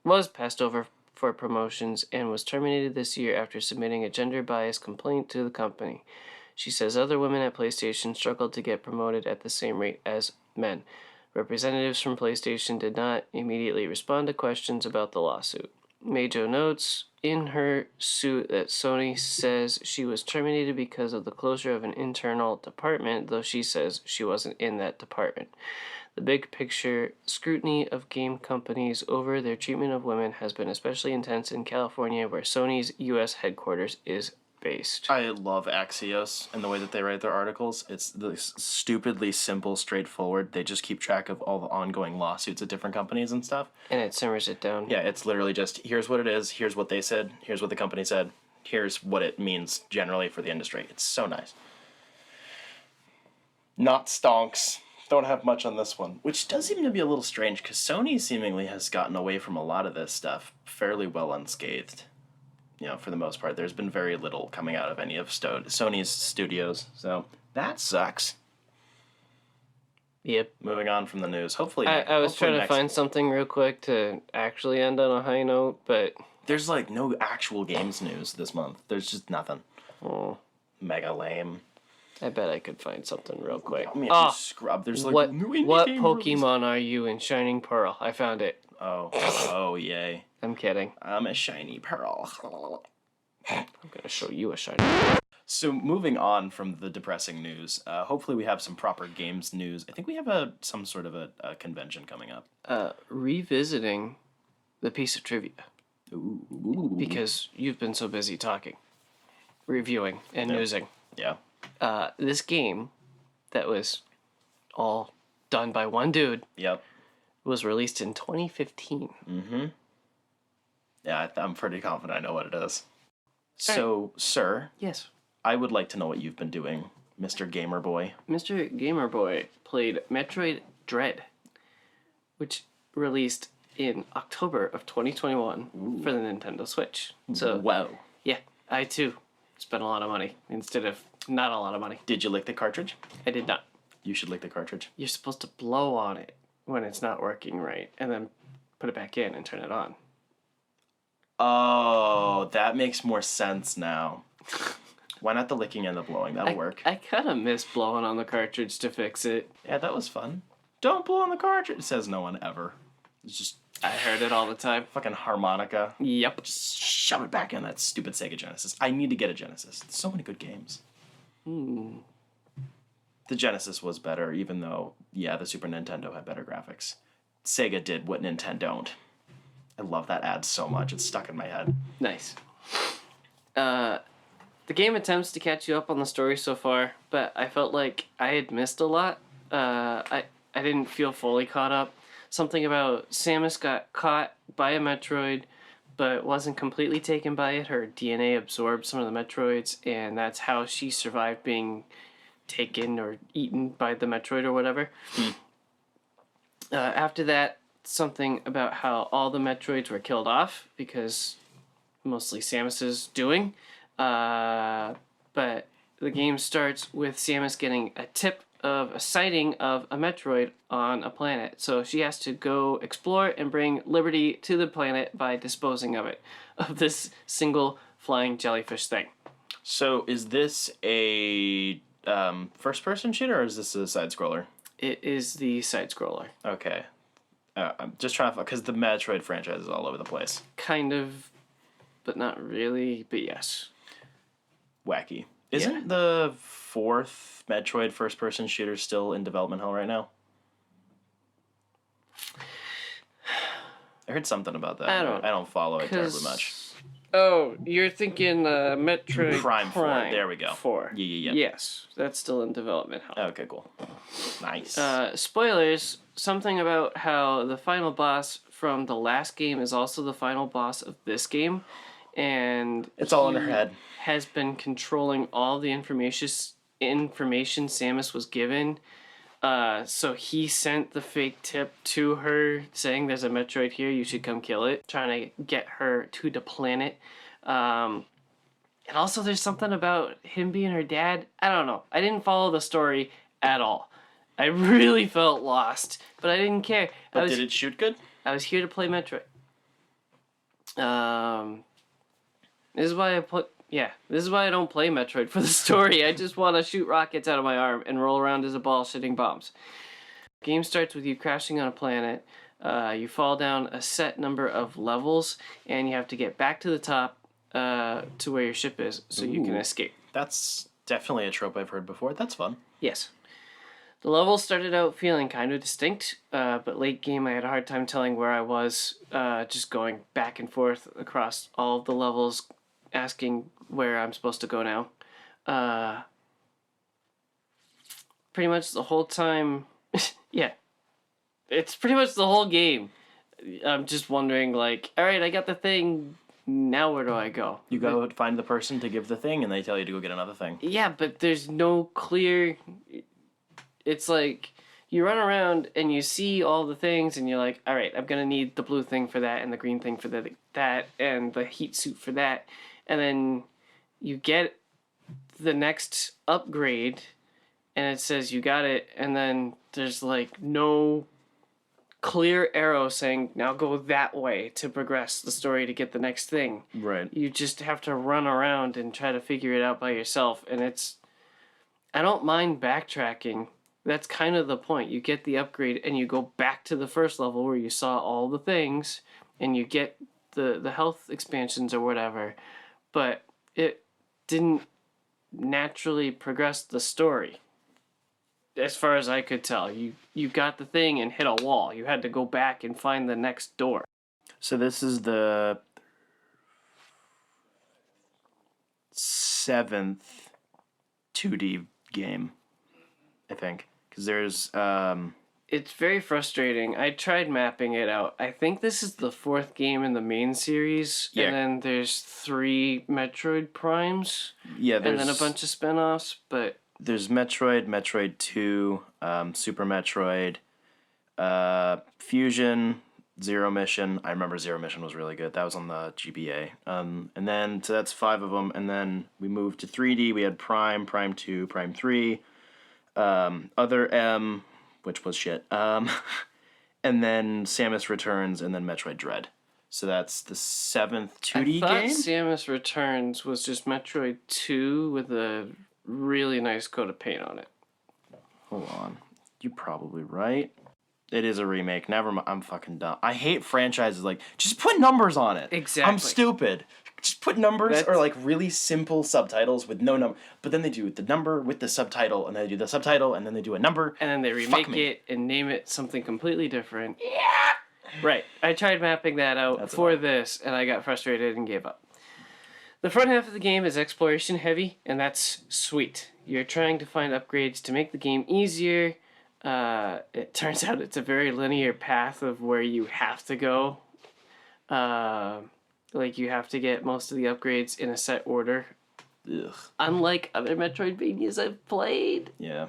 B: was passed over for promotions and was terminated this year after submitting a gender bias complaint to the company. She says other women at PlayStation struggled to get promoted at the same rate as men. Representatives from PlayStation did not immediately respond to questions about the lawsuit. Meijo notes in her suit that Sony says she was terminated because of the closure of an internal department, though she says she wasn't in that department. The big picture scrutiny of game companies over their treatment of women has been especially intense in California, where Sony's U.S. headquarters is based.
A: I love Axios and the way that they write their articles. It's stupidly simple, straightforward. They just keep track of all the ongoing lawsuits at different companies and stuff.
B: And it simmers it down.
A: Yeah, it's literally just, here's what it is, here's what they said, here's what the company said, here's what it means generally for the industry. It's so nice. Not stonks. Don't have much on this one. Which does seem to be a little strange, because Sony seemingly has gotten away from a lot of this stuff fairly well unscathed. You know, for the most part, there's been very little coming out of any of Sony's studios, so that sucks.
B: Yep.
A: Moving on from the news. Hopefully,
B: I was
A: hopefully
B: trying to find something real quick to actually end on a high note, but
A: there's like no actual games news this month. There's just nothing.
B: oh,
A: Mega lame.
B: I bet I could find something real quick.
A: I mean, if you scrub, there's like
B: what
A: new indie
B: what
A: game
B: Pokemon are you in Shining Pearl? I found it.
A: Oh, yay.
B: I'm kidding.
A: I'm a shiny pearl.
B: I'm gonna show you a Shining.
A: So moving on from the depressing news, hopefully we have some proper games news. I think we have some sort of a convention coming up.
B: Revisiting the piece of trivia
A: Ooh.
B: because you've been so busy talking, reviewing, and newsing.
A: Yeah.
B: This game that was all done by one dude
A: Yep.
B: was released in 2015.
A: Mm-hmm. Yeah, I'm pretty confident I know what it is. So, sir,
B: Yes.
A: I would like to know what you've been doing, Mr. Gamer Boy.
B: Mr. Gamer Boy played Metroid Dread, which released in October of 2021 for the Nintendo Switch. So,
A: Wow.
B: yeah, I too spent a lot of money instead of not a lot of money.
A: Did you lick the cartridge?
B: I did not.
A: You should lick the cartridge.
B: You're supposed to blow on it when it's not working right and then put it back in and turn it on.
A: Oh, that makes more sense now. Why not the licking and the blowing? That'll work.
B: I kind of miss blowing on the cartridge to fix it.
A: Yeah, that was fun. Don't blow on the cartridge, says no one ever. It's just
B: I heard it all the time.
A: fucking harmonica.
B: Yep.
A: Just shove it back in that stupid Sega Genesis. I need to get a Genesis. There's so many good games. The Genesis was better, even though, yeah, the Super Nintendo had better graphics. Sega did what Nintendo don't. I love that ad so much. It's stuck in my head.
B: Nice. The game attempts to catch you up on the story so far, but I felt like I had missed a lot. I didn't feel fully caught up. Something about Samus got caught by a Metroid, but wasn't completely taken by it. Her DNA absorbed some of the Metroids, and that's how she survived being taken or eaten by the Metroid or whatever. After that, something about how all the Metroids were killed off because mostly Samus's doing. But the game starts with Samus getting a tip of a sighting of a Metroid on a planet. So she has to go explore and bring Liberty to the planet by disposing of it, of this single flying jellyfish thing.
A: So is this a first-person shooter, or is this a side-scroller?
B: It is the side-scroller.
A: Okay. I'm just trying to... Because the Metroid franchise is all over the place.
B: Kind of, but not really, but yes.
A: Wacky. Isn't the fourth Metroid first-person shooter still in development hell right now? I heard something about that.
B: I
A: don't follow it terribly much.
B: Oh, you're thinking Metroid
A: Prime 4. There we go.
B: 4.
A: Yeah.
B: Yes, that's still in development.
A: Okay, cool. Nice.
B: Spoilers, something about how the final boss from the last game is also the final boss of this game. And
A: it's all in her head.
B: Has been controlling all the information Samus was given. So he sent the fake tip to her saying there's a Metroid here, you should come kill it, trying to get her to the planet. And also there's something about him being her dad. I don't know. I didn't follow the story at all. I really felt lost, but I didn't care.
A: But did it shoot good?
B: I was here to play Metroid. This is why this is why I don't play Metroid for the story. I just want to shoot rockets out of my arm and roll around as a ball shitting bombs. Game starts with you crashing on a planet. You fall down a set number of levels, and you have to get back to the top to where your ship is, so you can escape.
A: That's definitely a trope I've heard before. That's fun.
B: Yes. The levels started out feeling kind of distinct, but late game I had a hard time telling where I was, just going back and forth across all of the levels, asking where I'm supposed to go now. Pretty much the whole time, yeah, it's pretty much the whole game. I'm just wondering, like, all right, I got the thing, now where do I go?
A: You go find the person to give the thing, and they tell you to go get another thing.
B: Yeah, but there's no clear... It's like you run around and you see all the things and you're like, all right, I'm going to need the blue thing for that and the green thing for that and the heat suit for that. And then you get the next upgrade and it says you got it. And then there's like no clear arrow saying now go that way to progress the story to get the next thing.
A: Right.
B: You just have to run around and try to figure it out by yourself. And I don't mind backtracking. That's kind of the point. You get the upgrade and you go back to the first level where you saw all the things and you get the health expansions or whatever, but it didn't naturally progress the story. As far as I could tell, you got the thing and hit a wall. You had to go back and find the next door.
A: So this is the 7th 2D game, I think. Because there's...
B: It's very frustrating. I tried mapping it out. I think this is the 4th game in the main series.
A: Yeah.
B: And then there's 3 Metroid Primes.
A: Yeah,
B: And then a bunch of spin-offs, but...
A: There's Metroid, Metroid 2, Super Metroid, Fusion, Zero Mission. I remember Zero Mission was really good. That was on the GBA. And then, so that's 5 of them. And then we moved to 3D. We had Prime, Prime 2, Prime 3, Other M, which was shit. And then Samus Returns, and then Metroid Dread. So that's the 7th 2D
B: I thought
A: game?
B: Samus Returns was just Metroid 2 with a really nice coat of paint on it.
A: Hold on. You're probably right. It is a remake. Never mind. I'm fucking dumb. I hate franchises like, just put numbers on it.
B: Exactly.
A: I'm stupid. Just put numbers or like really simple subtitles with no number. But then they do the number with the subtitle, and then they do the subtitle, and then they do a number.
B: And then they remake it and name it something completely different. Yeah! Right. I tried mapping that out for this, and I got frustrated and gave up. The front half of the game is exploration heavy, and that's sweet. You're trying to find upgrades to make the game easier. It turns out it's a very linear path of where you have to go. Like you have to get most of the upgrades in a set order.
A: Ugh.
B: Unlike other Metroidvanias I've played.
A: Yeah.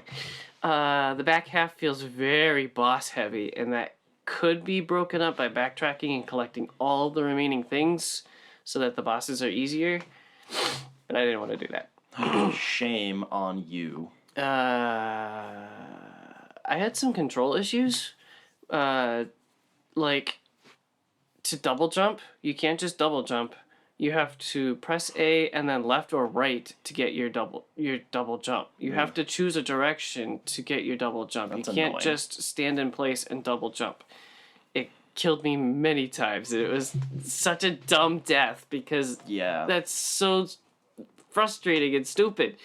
B: The back half feels very boss heavy, and that could be broken up by backtracking and collecting all the remaining things so that the bosses are easier. But I didn't want to do that.
A: Shame on you.
B: I had some control issues. Like, to double jump, you can't just double jump. You have to press A and then left or right to get your double jump. You have to choose a direction to get your double jump.
A: That's
B: you can't
A: annoying.
B: just stand in place and double jump. It killed me many times. It was such a dumb death because
A: Yeah.
B: that's so frustrating and stupid.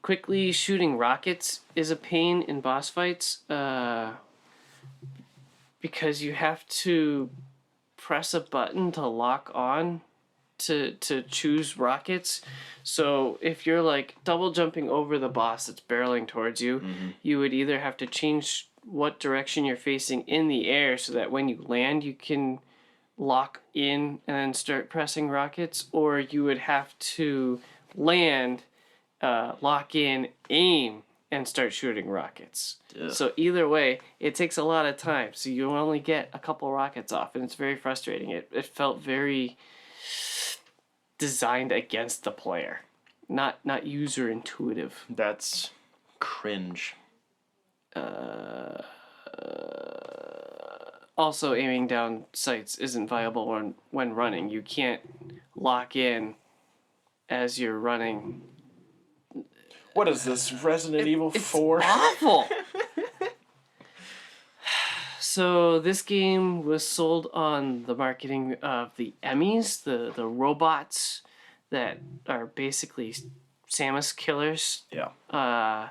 B: Quickly shooting rockets is a pain in boss fights because you have to press a button to lock on to choose rockets. So if you're like double jumping over the boss that's barreling towards you, you would either have to change what direction you're facing in the air so that when you land you can lock in and then start pressing rockets, or you would have to land, lock in, aim, and start shooting rockets.
A: Ugh.
B: So either way, it takes a lot of time. So you only get a couple rockets off, and it's very frustrating. It felt very designed against the player, not user intuitive.
A: That's cringe.
B: Also, aiming down sights isn't viable when running. You can't lock in as you're running.
A: What is this, Resident Evil 4?
B: Awful. So this game was sold on the marketing of the Emmys, the robots that are basically Samus killers.
A: Yeah.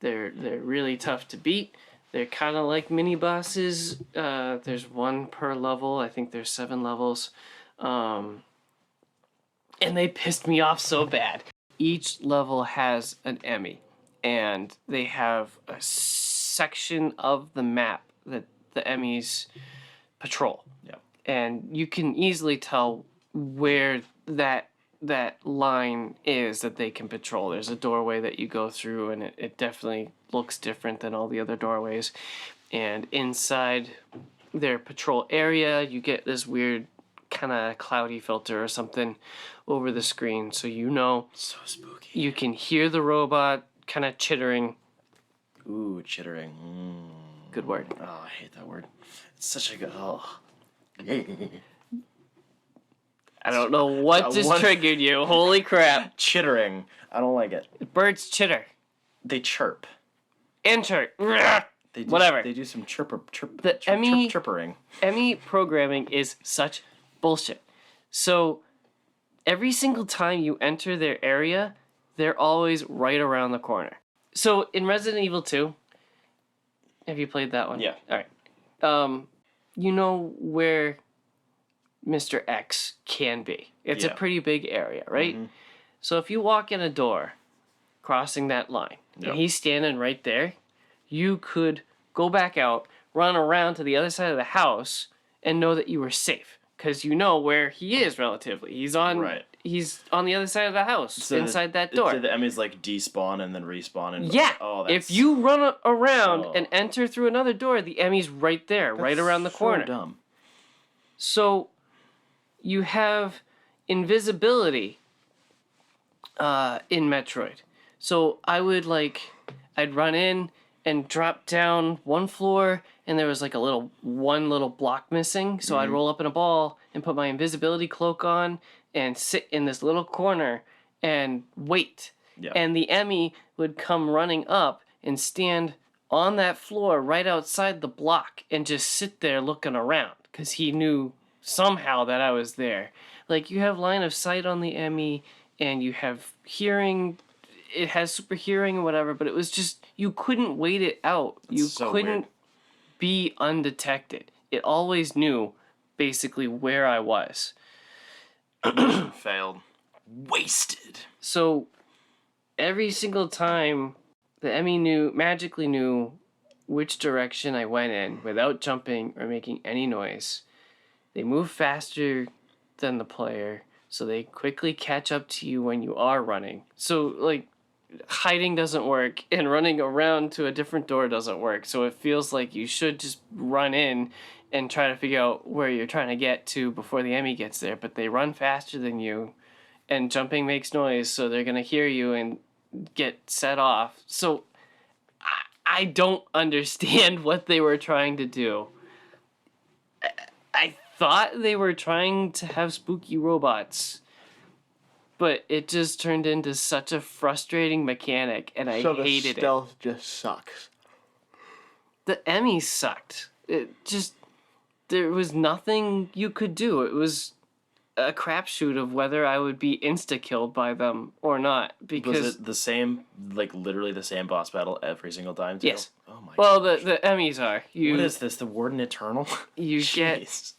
B: They're really tough to beat. They're kind of like mini bosses. There's one per level. I think there's 7 levels. And they pissed me off so bad. Each level has an Emmy, and they have a section of the map that the Emmys patrol.
A: Yeah.
B: And you can easily tell where that line is that they can patrol. There's a doorway that you go through, and it definitely looks different than all the other doorways. And inside their patrol area, you get this weird kind of cloudy filter or something over the screen, so you know.
A: So spooky.
B: You can hear the robot kind of chittering.
A: Ooh, chittering.
B: Good word.
A: Oh, I hate that word. It's such a good... Oh.
B: I don't know what just
A: What?
B: triggered you. Holy crap.
A: Chittering. I don't like it.
B: Birds chitter.
A: They chirp.
B: Enter.
A: They do,
B: Whatever.
A: They do some chirpering.
B: Emmy programming is such bullshit. So every single time you enter their area, they're always right around the corner. So in Resident Evil 2, have you played that one?
A: Yeah.
B: All right. You know where Mr. X can be. It's a
A: Yeah.
B: pretty big area, right? Mm-hmm. So if you walk in a door, crossing that line,
A: Yep.
B: and he's standing right there, you could go back out, run around to the other side of the house, and know that you were safe. Because you know where he is relatively. He's on the other side of the house,
A: So
B: inside that door.
A: The Emmys like despawn and then respawn and
B: Yeah.
A: Oh, that's
B: If you run around and enter through another door, the Emmy's right there, right around the corner.
A: So dumb.
B: So you have invisibility in Metroid. So I'd run in and drop down one floor, and there was like one little block missing. So I'd roll up in a ball and put my invisibility cloak on and sit in this little corner and wait.
A: Yeah.
B: And the Emmy would come running up and stand on that floor right outside the block and just sit there looking around because he knew somehow that I was there. Like, you have line of sight on the Emmy, and you have hearing. It has super hearing and whatever, but it was just, you couldn't wait it out. You
A: so
B: couldn't
A: weird.
B: be undetected. It always knew basically where I was.
A: Failed. Wasted.
B: So every single time the Emmy magically knew which direction I went in without jumping or making any noise. They move faster than the player, so they quickly catch up to you when you are running. So, like, hiding doesn't work, and running around to a different door doesn't work. So it feels like you should just run in and try to figure out where you're trying to get to before the Emmy gets there. But they run faster than you, and jumping makes noise, so they're going to hear you and get set off. So I don't understand what they were trying to do. I thought they were trying to have spooky robots, but it just turned into such a frustrating mechanic, and I hated it.
A: Stealth just sucks.
B: The Emmy sucked. There was nothing you could do. It was a crapshoot of whether I would be insta-killed by them or not. Because
A: Was it the same, like literally the same boss battle every single time too?
B: Yes.
A: Oh my
B: well,
A: gosh.
B: the Emmys are.
A: What is this, the Warden Eternal?
B: You get
A: Jeez.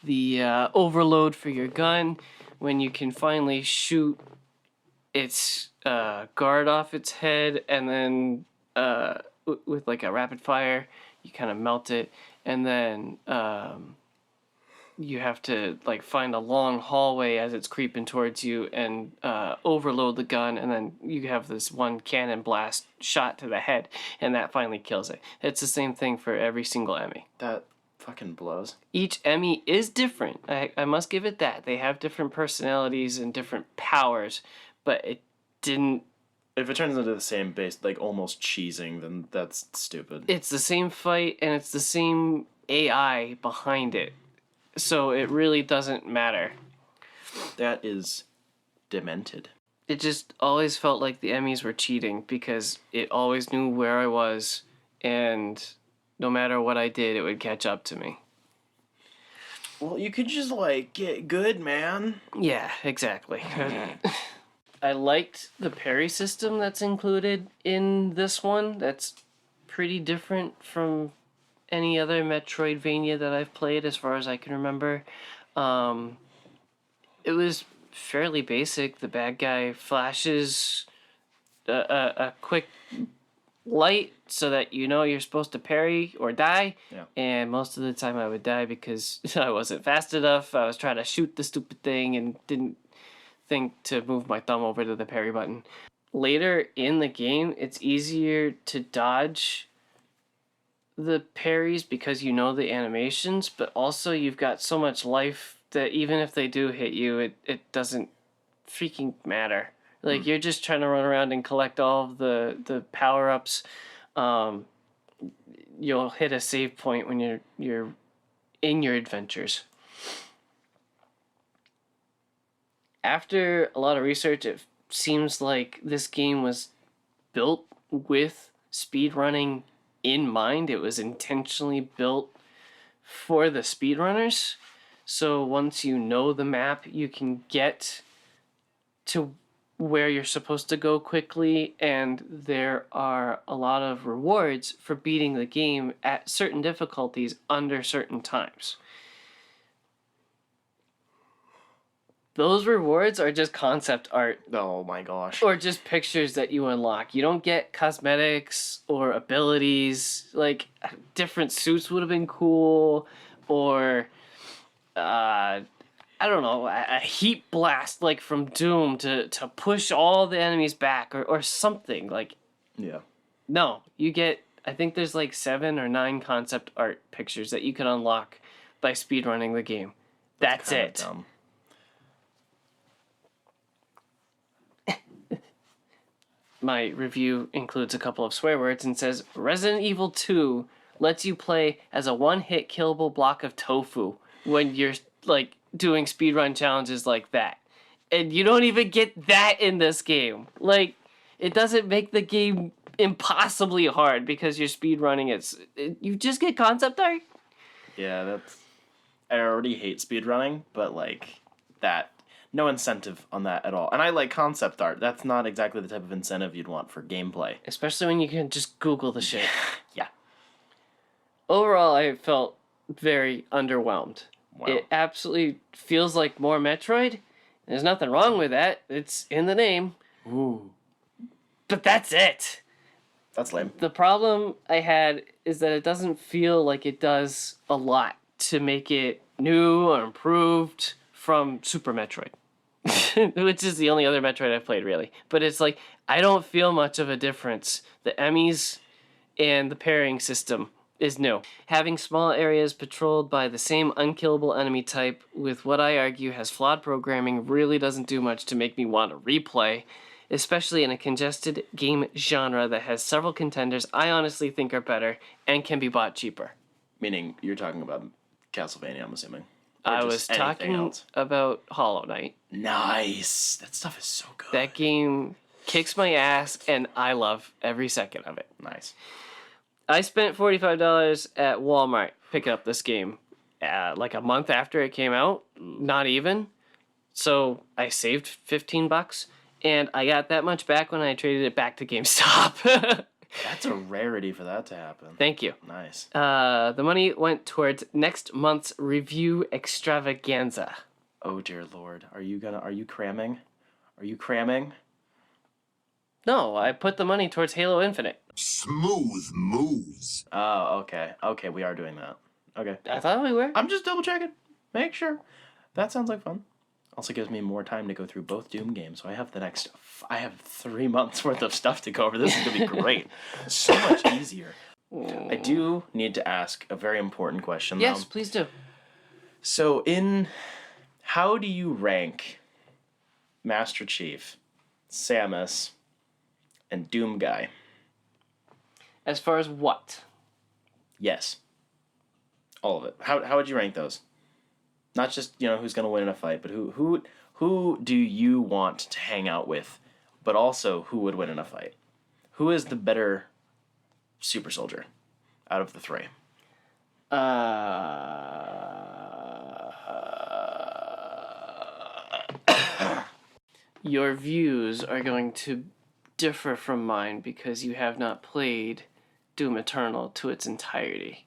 B: the overload for your gun when you can finally shoot its guard off its head, and then with like a rapid fire you kind of melt it, and then you have to like find a long hallway as it's creeping towards you and overload the gun, and then you have this one cannon blast shot to the head, and that finally kills it. It's the same thing for every single Emmy.
A: That fucking blows.
B: Each Emmy is different. I must give it that. They have different personalities and different powers, but it didn't...
A: If it turns into the same base, like almost cheesing, then that's stupid.
B: It's the same fight, and it's the same AI behind it. So it really doesn't matter.
A: That is demented.
B: It just always felt like the Emmys were cheating because it always knew where I was, and no matter what I did, it would catch up to me.
A: Well, you could just, like, get good, man.
B: Yeah, exactly. I liked the parry system that's included in this one. That's pretty different from any other Metroidvania that I've played as far as I can remember. It was fairly basic. The bad guy flashes a quick light so that you know you're supposed to parry or die.
A: Yeah.
B: And most of the time I would die because I wasn't fast enough. I was trying to shoot the stupid thing and didn't think to move my thumb over to the parry button. Later in the game, it's easier to dodge the parries because you know the animations, but also you've got so much life that even if they do hit you, it doesn't freaking matter. Like, you're just trying to run around and collect all of the power-ups. You'll hit a save point when you're in your adventures. After a lot of research, it seems like this game was built with speedrunning in mind. It was intentionally built for the speedrunners. So once you know the map, you can get to where you're supposed to go quickly, and there are a lot of rewards for beating the game at certain difficulties under certain times. Those rewards are just concept art
A: Oh my gosh.
B: or just pictures that you unlock. You don't get cosmetics or abilities. Like, different suits would have been cool, or I don't know, a heat blast like from Doom to push all the enemies back or something. Like,
A: Yeah.
B: no, you get, I think there's like 7 or 9 concept art pictures that you can unlock by speedrunning the game. That's
A: Kinda
B: it.
A: dumb.
B: My review includes a couple of swear words and says, Resident Evil 2 lets you play as a one-hit killable block of tofu when you're, like, doing speedrun challenges like that. And you don't even get that in this game. Like, it doesn't make the game impossibly hard because you're speedrunning. You just get concept art.
A: Yeah, that's... I already hate speedrunning, but, like, that... No incentive on that at all. And I like concept art. That's not exactly the type of incentive you'd want for gameplay.
B: Especially when you can just Google the shit.
A: Yeah.
B: Overall, I felt very underwhelmed.
A: Wow.
B: It absolutely feels like more Metroid. There's nothing wrong with that. It's in the name.
A: Ooh.
B: But that's it.
A: That's lame.
B: The problem I had is that it doesn't feel like it does a lot to make it new or improved from Super Metroid. Which is the only other Metroid I've played, really. But it's like, I don't feel much of a difference. The Emmys and the parrying system is new. Having small areas patrolled by the same unkillable enemy type with what I argue has flawed programming really doesn't do much to make me want to replay, especially in a congested game genre that has several contenders I honestly think are better and can be bought cheaper.
A: Meaning, you're talking about Castlevania, I'm assuming.
B: I was talking about Hollow Knight.
A: Nice. That stuff is so good.
B: That game kicks my ass, and I love every second of it.
A: Nice.
B: I spent $45 at Walmart picking up this game like a month after it came out. Not even. So I saved $15, and I got that much back when I traded it back to GameStop.
A: That's a rarity for that to happen.
B: Thank you.
A: Nice.
B: The money went towards next month's review extravaganza.
A: Oh dear Lord. Are you cramming? Are you cramming?
B: No, I put the money towards Halo Infinite.
D: Smooth moves.
A: Oh, okay. Okay, we are doing that. Okay.
B: I thought we were.
A: I'm just double checking. Make sure. That sounds like fun. Also gives me more time to go through both Doom games. So I have I have 3 months worth of stuff to go over. This is going to be great. So much easier. I do need to ask a very important question,
B: Yes,
A: though.
B: please do.
A: So how do you rank Master Chief, Samus, and Doom Guy?
B: As far as what?
A: Yes. All of it. How would you rank those? Not just, who's going to win in a fight, but who Who do you want to hang out with, but also who would win in a fight? Who is the better super soldier out of the three?
B: Your views are going to differ from mine because you have not played Doom Eternal to its entirety.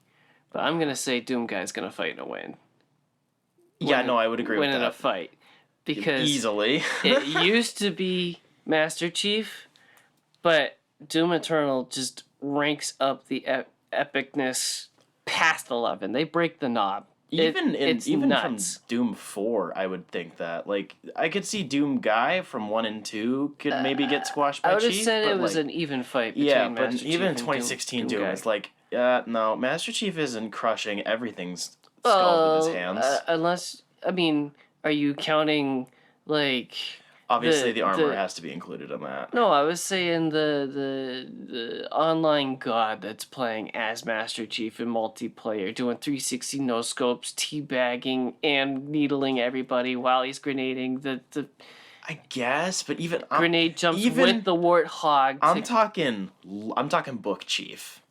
B: But I'm going to say Doom Guy's going to fight and win.
A: Yeah, no, I would agree with
B: Win in a
A: that.
B: fight. Because
A: Easily.
B: it used to be Master Chief, but Doom Eternal just ranks up the epicness past 11. They break the knob. It's
A: Even
B: nuts.
A: from Doom 4, I would think that. Like, I could see Doom Guy from 1 and 2 could maybe get squashed by
B: I would have
A: Chief.
B: said
A: but
B: it was
A: like,
B: an even fight between
A: yeah,
B: Master
A: but
B: Chief
A: even in
B: and
A: 2016 Doom,
B: Guy.
A: it's like, no, Master Chief isn't crushing everything's skulls with his hands.
B: Unless, I mean, are you counting, like...
A: Obviously, the armor has to be included in that.
B: No, I was saying the online god that's playing as Master Chief in multiplayer, doing 360 no scopes, teabagging, and needling everybody while he's grenading the
A: I guess, but even
B: grenade jumps
A: even,
B: with the warthog.
A: I'm talking book Chief.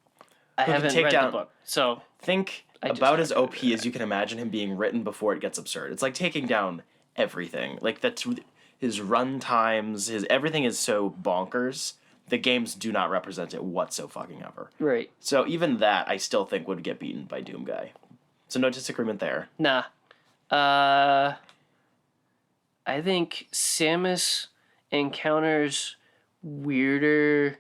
B: I
A: who can
B: haven't
A: take
B: read
A: down-
B: the book, so
A: Think
B: just
A: about as
B: started
A: OP as you can imagine him being written before it gets absurd. It's like taking down everything. Like that's his run times, his everything is so bonkers. The games do not represent it whatsoever.
B: right.
A: So even that, I still think would get beaten by Doom Guy. So no disagreement there.
B: Nah. I think Samus encounters weirder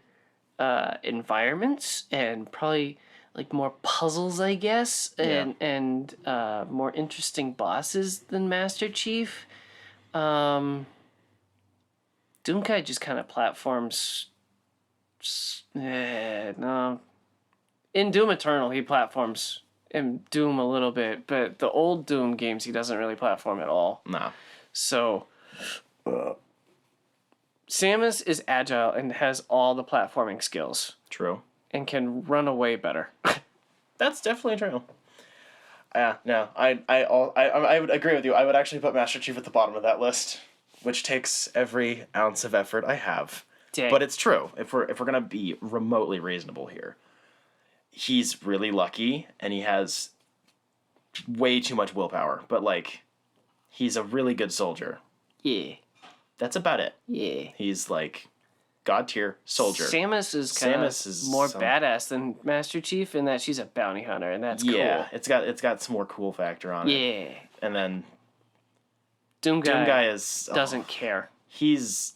B: environments and probably like more puzzles, I guess, and more interesting bosses than Master Chief. Doomguy just kind of platforms. No. In Doom Eternal, he platforms in Doom a little bit, but the old Doom games, he doesn't really platform at all.
A: No.
B: So, Samus is agile and has all the platforming skills
A: True.
B: and can run away better.
A: That's definitely true. Yeah, no, I would agree with you. I would actually put Master Chief at the bottom of that list, which takes every ounce of effort I have.
B: Dang.
A: But it's true. If we're gonna be remotely reasonable here, he's really lucky and he has way too much willpower. But like, he's a really good soldier.
B: Yeah.
A: That's about it.
B: Yeah.
A: He's like god tier soldier.
B: Samus is kind of more
A: some-
B: badass than Master Chief in that she's a bounty hunter, and that's
A: yeah,
B: cool.
A: it's got some more cool factor on it.
B: Yeah.
A: And then
B: Doom
A: Doom
B: Guy
A: Guy is
B: doesn't care.
A: He's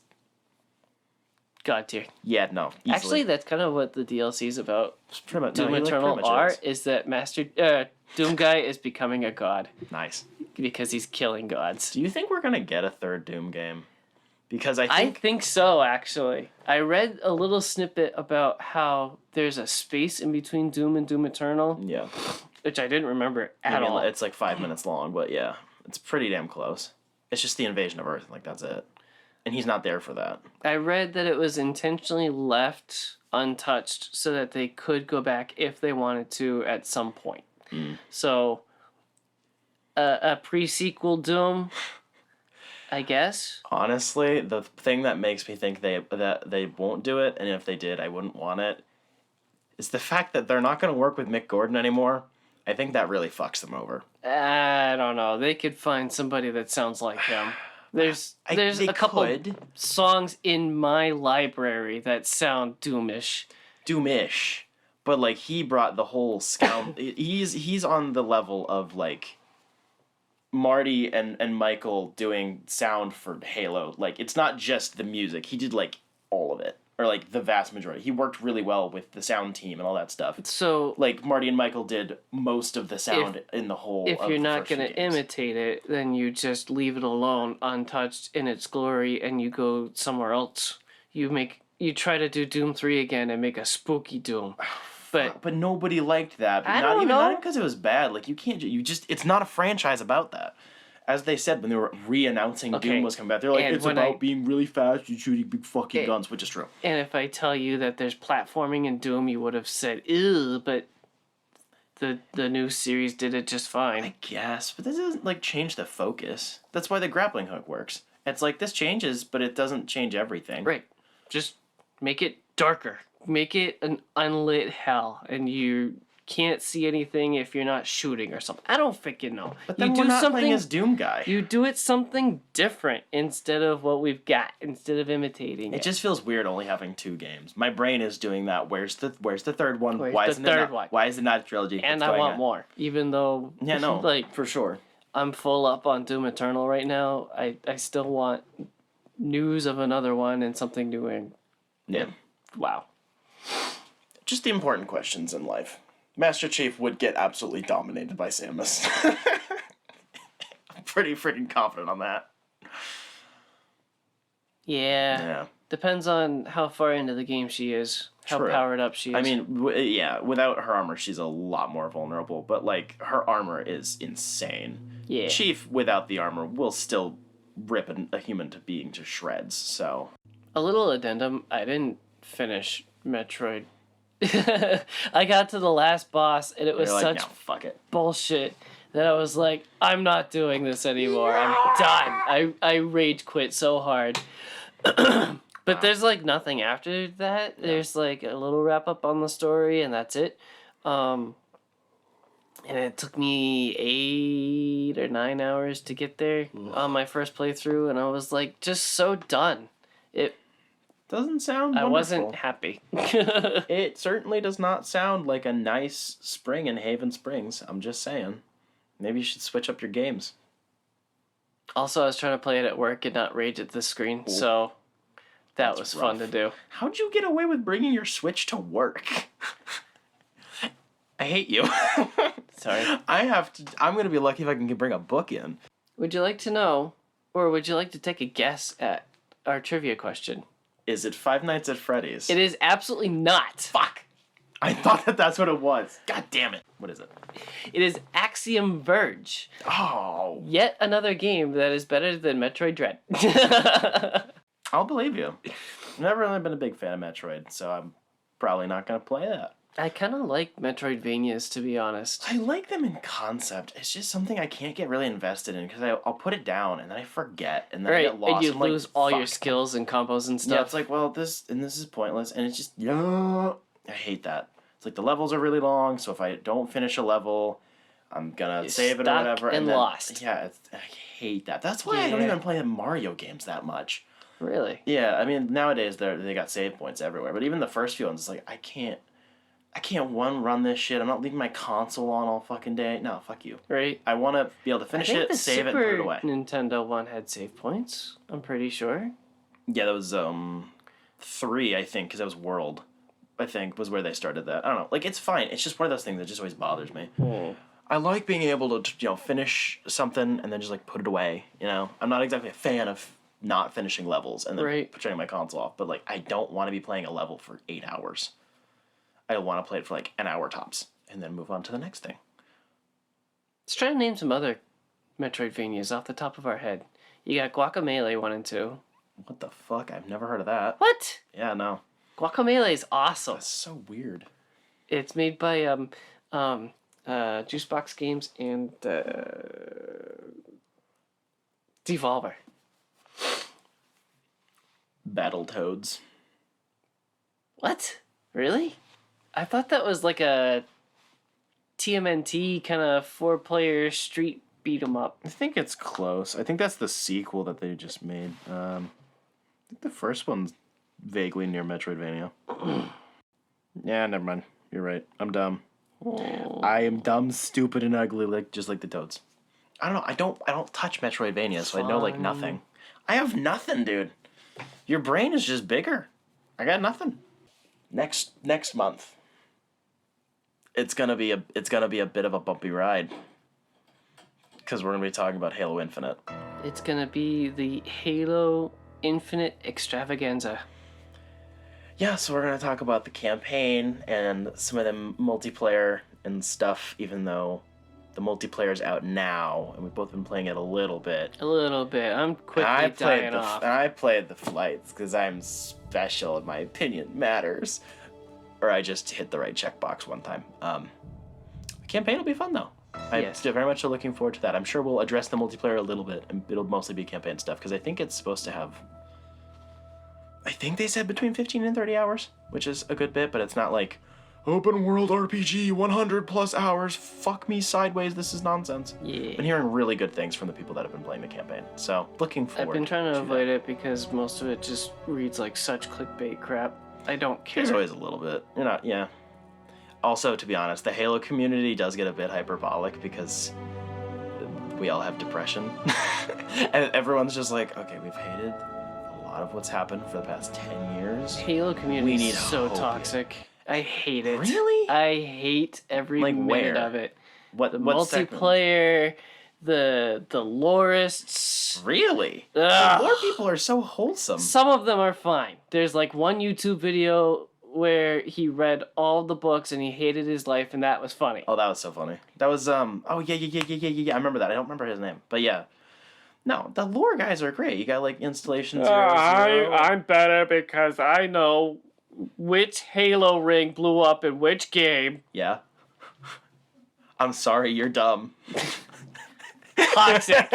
B: God tier.
A: yeah, no. Easily.
B: Actually, that's kind of what the DLC is about.
A: pretty much,
B: Doom
A: no, he, like,
B: Eternal
A: pretty much
B: are
A: is.
B: is that Doom Guy is becoming a god
A: Nice.
B: because he's killing gods.
A: Do you think we're gonna get a third Doom game? Because I
B: I
A: think
B: think so, actually. I read a little snippet about how there's a space in between Doom and Doom Eternal,
A: yeah,
B: which I didn't remember
A: I
B: at
A: mean,
B: all.
A: it's like 5 minutes long, but yeah, it's pretty damn close. It's just the invasion of Earth, like that's it, and he's not there for that.
B: I read that it was intentionally left untouched so that they could go back if they wanted to at some point. So, a pre-sequel Doom, I guess.
A: Honestly, the thing that makes me think that they won't do it, and if they did, I wouldn't want it, is the fact that they're not going to work with Mick Gordon anymore. I think that really fucks them over.
B: I don't know. They could find somebody that sounds like him. There's
A: they
B: a couple
A: could.
B: songs in my library that sound Doomish.
A: Doomish, but like he brought the whole scout. he's on the level of like Marty and Michael doing sound for Halo. Like it's not just the music. He did like all of it, or like the vast majority. He worked really well with the sound team and all that stuff.
B: So
A: Like Marty and Michael did most of the sound in the whole.
B: if
A: of
B: you're
A: the
B: not
A: first few
B: going to
A: games.
B: imitate it, then you just leave it alone, untouched in its glory, and you go somewhere else. You try to do Doom 3 again and make a spooky Doom. But
A: nobody liked that.
B: I
A: not
B: don't
A: even
B: know.
A: not even because it was bad. Like you can't. You just. It's not a franchise about that. As they said when they were re-announcing
B: Okay.
A: Doom was coming back, they're like,
B: And
A: it's
B: when
A: about
B: I-
A: being really fast and shooting big fucking
B: Okay.
A: guns, which is true.
B: and if I tell you that there's platforming in Doom, you would have said, ew, but the new series did it just fine.
A: I guess, but that doesn't like change the focus. That's why the grappling hook works. It's like, this changes, but it doesn't change everything.
B: Right. Just make it darker. Make it an unlit hell, and you can't see anything if you're not shooting or something. I don't freaking know.
A: But then we're not playing as Doom Guy.
B: You do it something different instead of what we've got, instead of imitating it.
A: It just feels weird only having 2 games. My brain is doing that. Where's the third one?
B: Why is
A: it not a trilogy?
B: And I want more, even though like
A: for sure.
B: I'm full up on Doom Eternal right now. I still want news of another one and something new. And
A: Yeah.
B: Wow.
A: Just the important questions in life. Master Chief would get absolutely dominated by Samus. I'm pretty freaking confident on that.
B: Yeah. Depends on how far into the game she is, how
A: True.
B: powered up she is.
A: I mean, without her armor, she's a lot more vulnerable. But, like, her armor is insane.
B: Yeah.
A: Chief, without the armor, will still rip a human being to shreds, so...
B: A little addendum, I didn't finish Metroid. I got to the last boss, and it was such
A: fuck it.
B: bullshit that I was like, I'm not doing this anymore. I'm done. I rage quit so hard. But there's like nothing after that. Yeah. There's like a little wrap up on the story, and that's it. And it took me 8 or 9 hours to get there on my first playthrough, and I was like just so done. It
A: doesn't sound
B: wonderful. I
A: wonderful.
B: wasn't happy.
A: It certainly does not sound like a nice spring in Haven Springs. I'm just saying. Maybe you should switch up your games.
B: Also, I was trying to play it at work and not rage at the screen, so that was fun to do.
A: How'd you get away with bringing your Switch to work? I hate you.
B: Sorry.
A: I'm going to be lucky if I can bring a book in.
B: Would you like to know, or would you like to take a guess at our trivia question?
A: Is it Five Nights at Freddy's?
B: It is absolutely not.
A: Fuck. I thought that's what it was. God damn it. What is it?
B: It is Axiom Verge.
A: Oh.
B: Yet another game that is better than Metroid Dread.
A: I'll believe you. I've never really been a big fan of Metroid, so I'm probably not going to play that.
B: I kind of like Metroidvanias, to be honest.
A: I like them in concept. It's just something I can't get really invested in because I'll put it down and then I forget and then I get lost.
B: And you lose all your
A: fuck.
B: skills and combos and stuff.
A: Yeah, it's like, well, this is pointless, and it's just I hate that. It's like the levels are really long, so if I don't finish a level, I'm gonna save it or whatever.
B: And then, lost.
A: Yeah, I hate that. That's why I don't even play the Mario games that much.
B: Really?
A: Yeah, I mean nowadays they got save points everywhere, but even the first few ones, it's like I can't run this shit. I'm not leaving my console on all fucking day. No, fuck you.
B: Right.
A: I want to be able to finish it, save it, and put it away.
B: Nintendo one had save points. I'm pretty sure.
A: Yeah, that was 3, I think, because that was World. I think was where they started that. I don't know. Like, it's fine. It's just one of those things that just always bothers me. I like being able to finish something and then just like put it away. I'm not exactly a fan of not finishing levels and then turning my console off. But like, I don't want to be playing a level for 8 hours. I want to play it for like an hour tops and then move on to the next thing.
B: Let's try to name some other Metroidvanias off the top of our head. You got Guacamelee 1 and 2.
A: What the fuck? I've never heard of that.
B: What?
A: Yeah, no.
B: Guacamelee is awesome.
A: That's so weird.
B: It's made by Juicebox Games and Devolver.
A: Battletoads.
B: What? Really? I thought that was like a TMNT kind of 4-player street beat 'em up.
A: I think it's close. I think that's the sequel that they just made. I think the first one's vaguely near Metroidvania. Yeah, never mind. You're right. I'm dumb. I am dumb, stupid, and ugly, just like the Toads. I don't know. I don't touch Metroidvania, so I know like nothing. I have nothing, dude. Your brain is just bigger. I got nothing. Next month. It's gonna be a bit of a bumpy ride. Because we're gonna be talking about Halo Infinite.
B: It's gonna be the Halo Infinite extravaganza.
A: Yeah, so we're going to talk about the campaign and some of the multiplayer and stuff, even though the multiplayer's out now, and we've both been playing it a little bit.
B: I'm quickly dying off.
A: And I played the flights, because I'm special and my opinion matters. Or I just hit the right checkbox one time. The campaign will be fun, though. I'm very much looking forward to that. I'm sure we'll address the multiplayer a little bit, and it'll mostly be campaign stuff, because I think it's supposed to have... I think they said between 15 and 30 hours, which is a good bit, but it's not like, open world RPG, 100 plus hours, fuck me sideways, this is nonsense.
B: Yeah.
A: Been hearing really good things from the people that have been playing the campaign, so looking forward.
B: I've been trying to avoid it because most of it just reads like such clickbait crap. I don't care.
A: There's always a little bit. You're not, yeah. Also, to be honest, the Halo community does get a bit hyperbolic because we all have depression. And everyone's just like, okay, we've hated a lot of what's happened for the past 10 years.
B: Halo community
A: need
B: is so
A: hope.
B: toxic. I hate it.
A: Really?
B: I hate every
A: Like
B: minute
A: where?
B: of it.
A: What
B: The
A: segment?
B: multiplayer, the loreists.
A: Really?
B: Ugh.
A: The lore people are so wholesome.
B: Some of them are fine. There's like one YouTube video where he read all the books and he hated his life, and that was funny.
A: Oh, that was so funny. That was oh yeah. I remember that. I don't remember his name, but yeah. No, the lore guys are great. You got like Installation 00.
B: I'm better because I know which Halo ring blew up in which game.
A: Yeah. I'm sorry, you're dumb.
B: Toxic.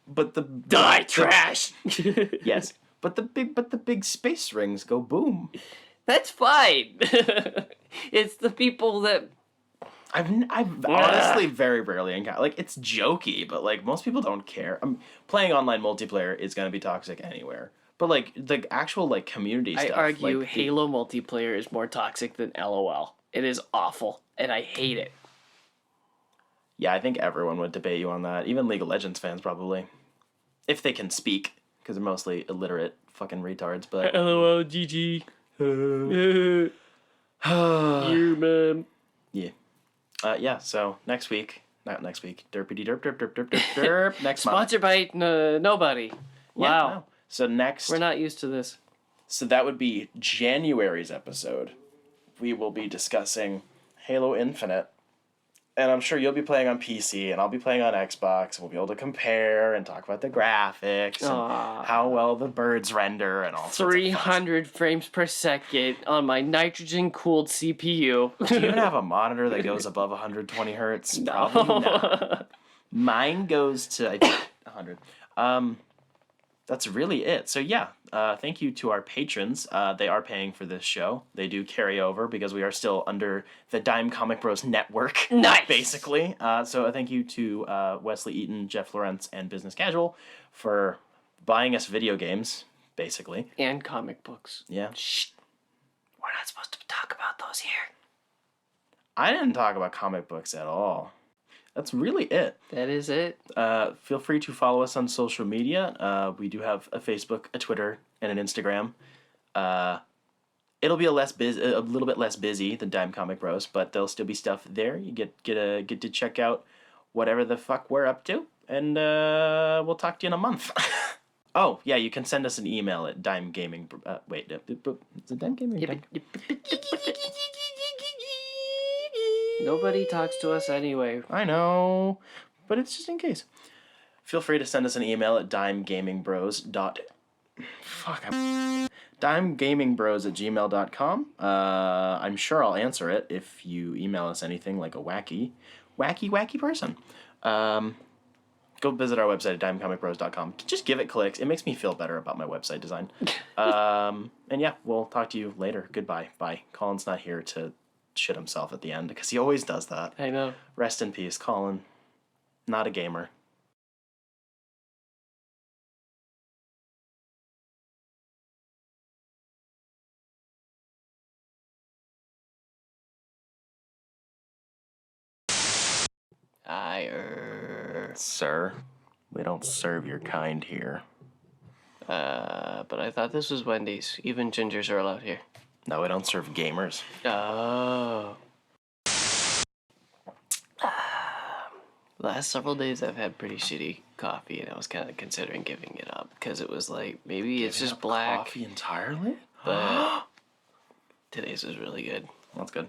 A: But the
B: Die, trash.
A: Yes. But the big space rings go boom.
B: That's fine. It's the people that...
A: I've honestly very rarely encountered, like, it's jokey, but like most people don't care. Playing online multiplayer is gonna be toxic anywhere. But like the actual like community
B: I
A: stuff.
B: argue
A: like,
B: Halo multiplayer is more toxic than LOL. It is awful, and I hate it.
A: Yeah, I think everyone would debate you on that. Even League of Legends fans probably, if they can speak, because they're mostly illiterate fucking retards. But
B: LOL, GG. You, man.
A: yeah. Yeah, so next week, not next week, derpity derp derp derp derp derp derp, next month.
B: Sponsored by nobody.
A: Yeah,
B: Wow.
A: no. So next,
B: We're not used to this.
A: so that would be January's episode. We will be discussing Halo Infinite, and I'm sure you'll be playing on PC, and I'll be playing on Xbox, and we'll be able to compare and talk about the graphics and how well the birds render and all sorts of fun
B: 300 frames per second on my nitrogen-cooled CPU.
A: stuff. Do you even have a monitor that goes above 120 hertz? Probably not. Mine goes to, I think, 100. That's really it. So yeah, thank you to our patrons. They are paying for this show. They do carry over because we are still under the Dime Comic Bros network.
B: Nice!
A: Basically. So thank you to Wesley Eaton, Jeff Lawrence, and Business Casual for buying us video games, basically.
B: And comic books.
A: Yeah.
B: Shh. We're not supposed to talk about those here.
A: I didn't talk about comic books at all. That's really it.
B: That is it.
A: Feel free to follow us on social media. We do have a Facebook, a Twitter, and an Instagram. It'll be a little bit less busy than Dime Comic Bros, but there'll still be stuff there. You get to check out whatever the fuck we're up to, and we'll talk to you in a month. Oh yeah, you can send us an email at dimegaming. Wait, is it dimegaming?
B: Nobody talks to us anyway.
A: I know, but it's just in case. Feel free to send us an email at dimegamingbros@gmail.com. I'm sure I'll answer it if you email us anything like a wacky person. Go visit our website at dimecomicbros.com. Just give it clicks. It makes me feel better about my website design. And yeah, we'll talk to you later. Goodbye. Bye. Colin's not here to shit himself at the end because he always does that.
B: I know.
A: Rest in peace, Colin. Not a gamer. Sir, we don't serve your kind here.
B: But I thought this was Wendy's. Even gingers are allowed here.
A: No, we don't serve gamers.
B: Oh. Last several days I've had pretty shitty coffee, and I was kind of considering giving it up because it was like maybe it's just black.
A: Coffee entirely?
B: But today's was really good.
A: That's good.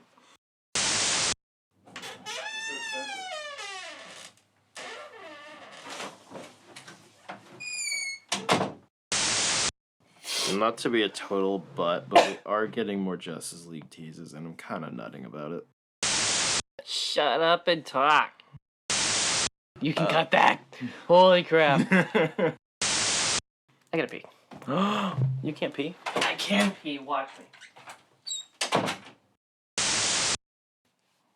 A: Not to be a total butt, but we are getting more Justice League teases, and I'm kind of nutting about it.
B: Shut up and talk. You can cut that. Holy crap. I gotta pee.
A: You can't pee?
B: I can pee. Watch me.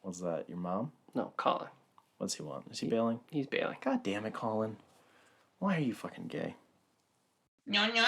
A: What's that, your mom?
B: No, Colin.
A: What's he want? Is he bailing?
B: He's bailing.
A: God damn it, Colin. Why are you fucking gay?
E: Nyonya?